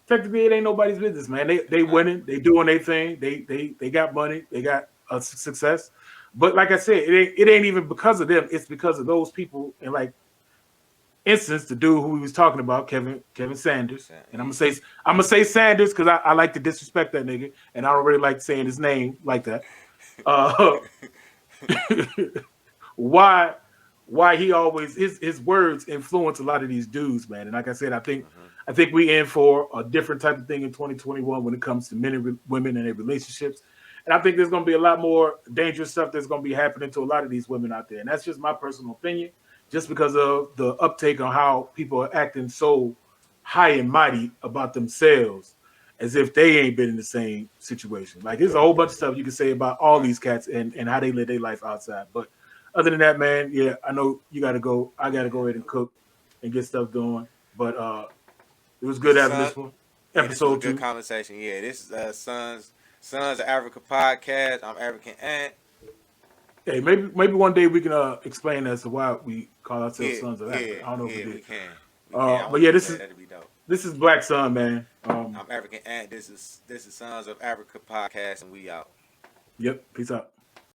technically, it ain't nobody's business, man. They winning, they doing their thing. They got money, they got success. But like I said, it ain't even because of them. It's because of those people. And like instance, the dude who we was talking about, Kevin Sanders, and I'm gonna say Sanders because I like to disrespect that nigga, and I don't really like saying his name like that. Why he always his words influence a lot of these dudes, man. And like I said, I think we in for a different type of thing in 2021 when it comes to men and women and their relationships. And I think there's going to be a lot more dangerous stuff that's going to be happening to a lot of these women out there. And that's just my personal opinion, just because of the uptake on how people are acting so high and mighty about themselves as if they ain't been in the same situation. Like there's a whole bunch of stuff you can say about all these cats and how they live their life outside. But other than that, man, yeah, I know you got to go. I got to go ahead and cook and get stuff going. But it was good having this one. Episode 2. Good conversation. Yeah, this is Sons of Africa podcast. I'm African Ant. Hey, maybe one day we can explain as to why we call ourselves Sons of Africa. I don't know if we did. We can. But yeah, this is Black Sun, man. I'm African Ant. This is Sons of Africa podcast, and we out. Yep. Peace out.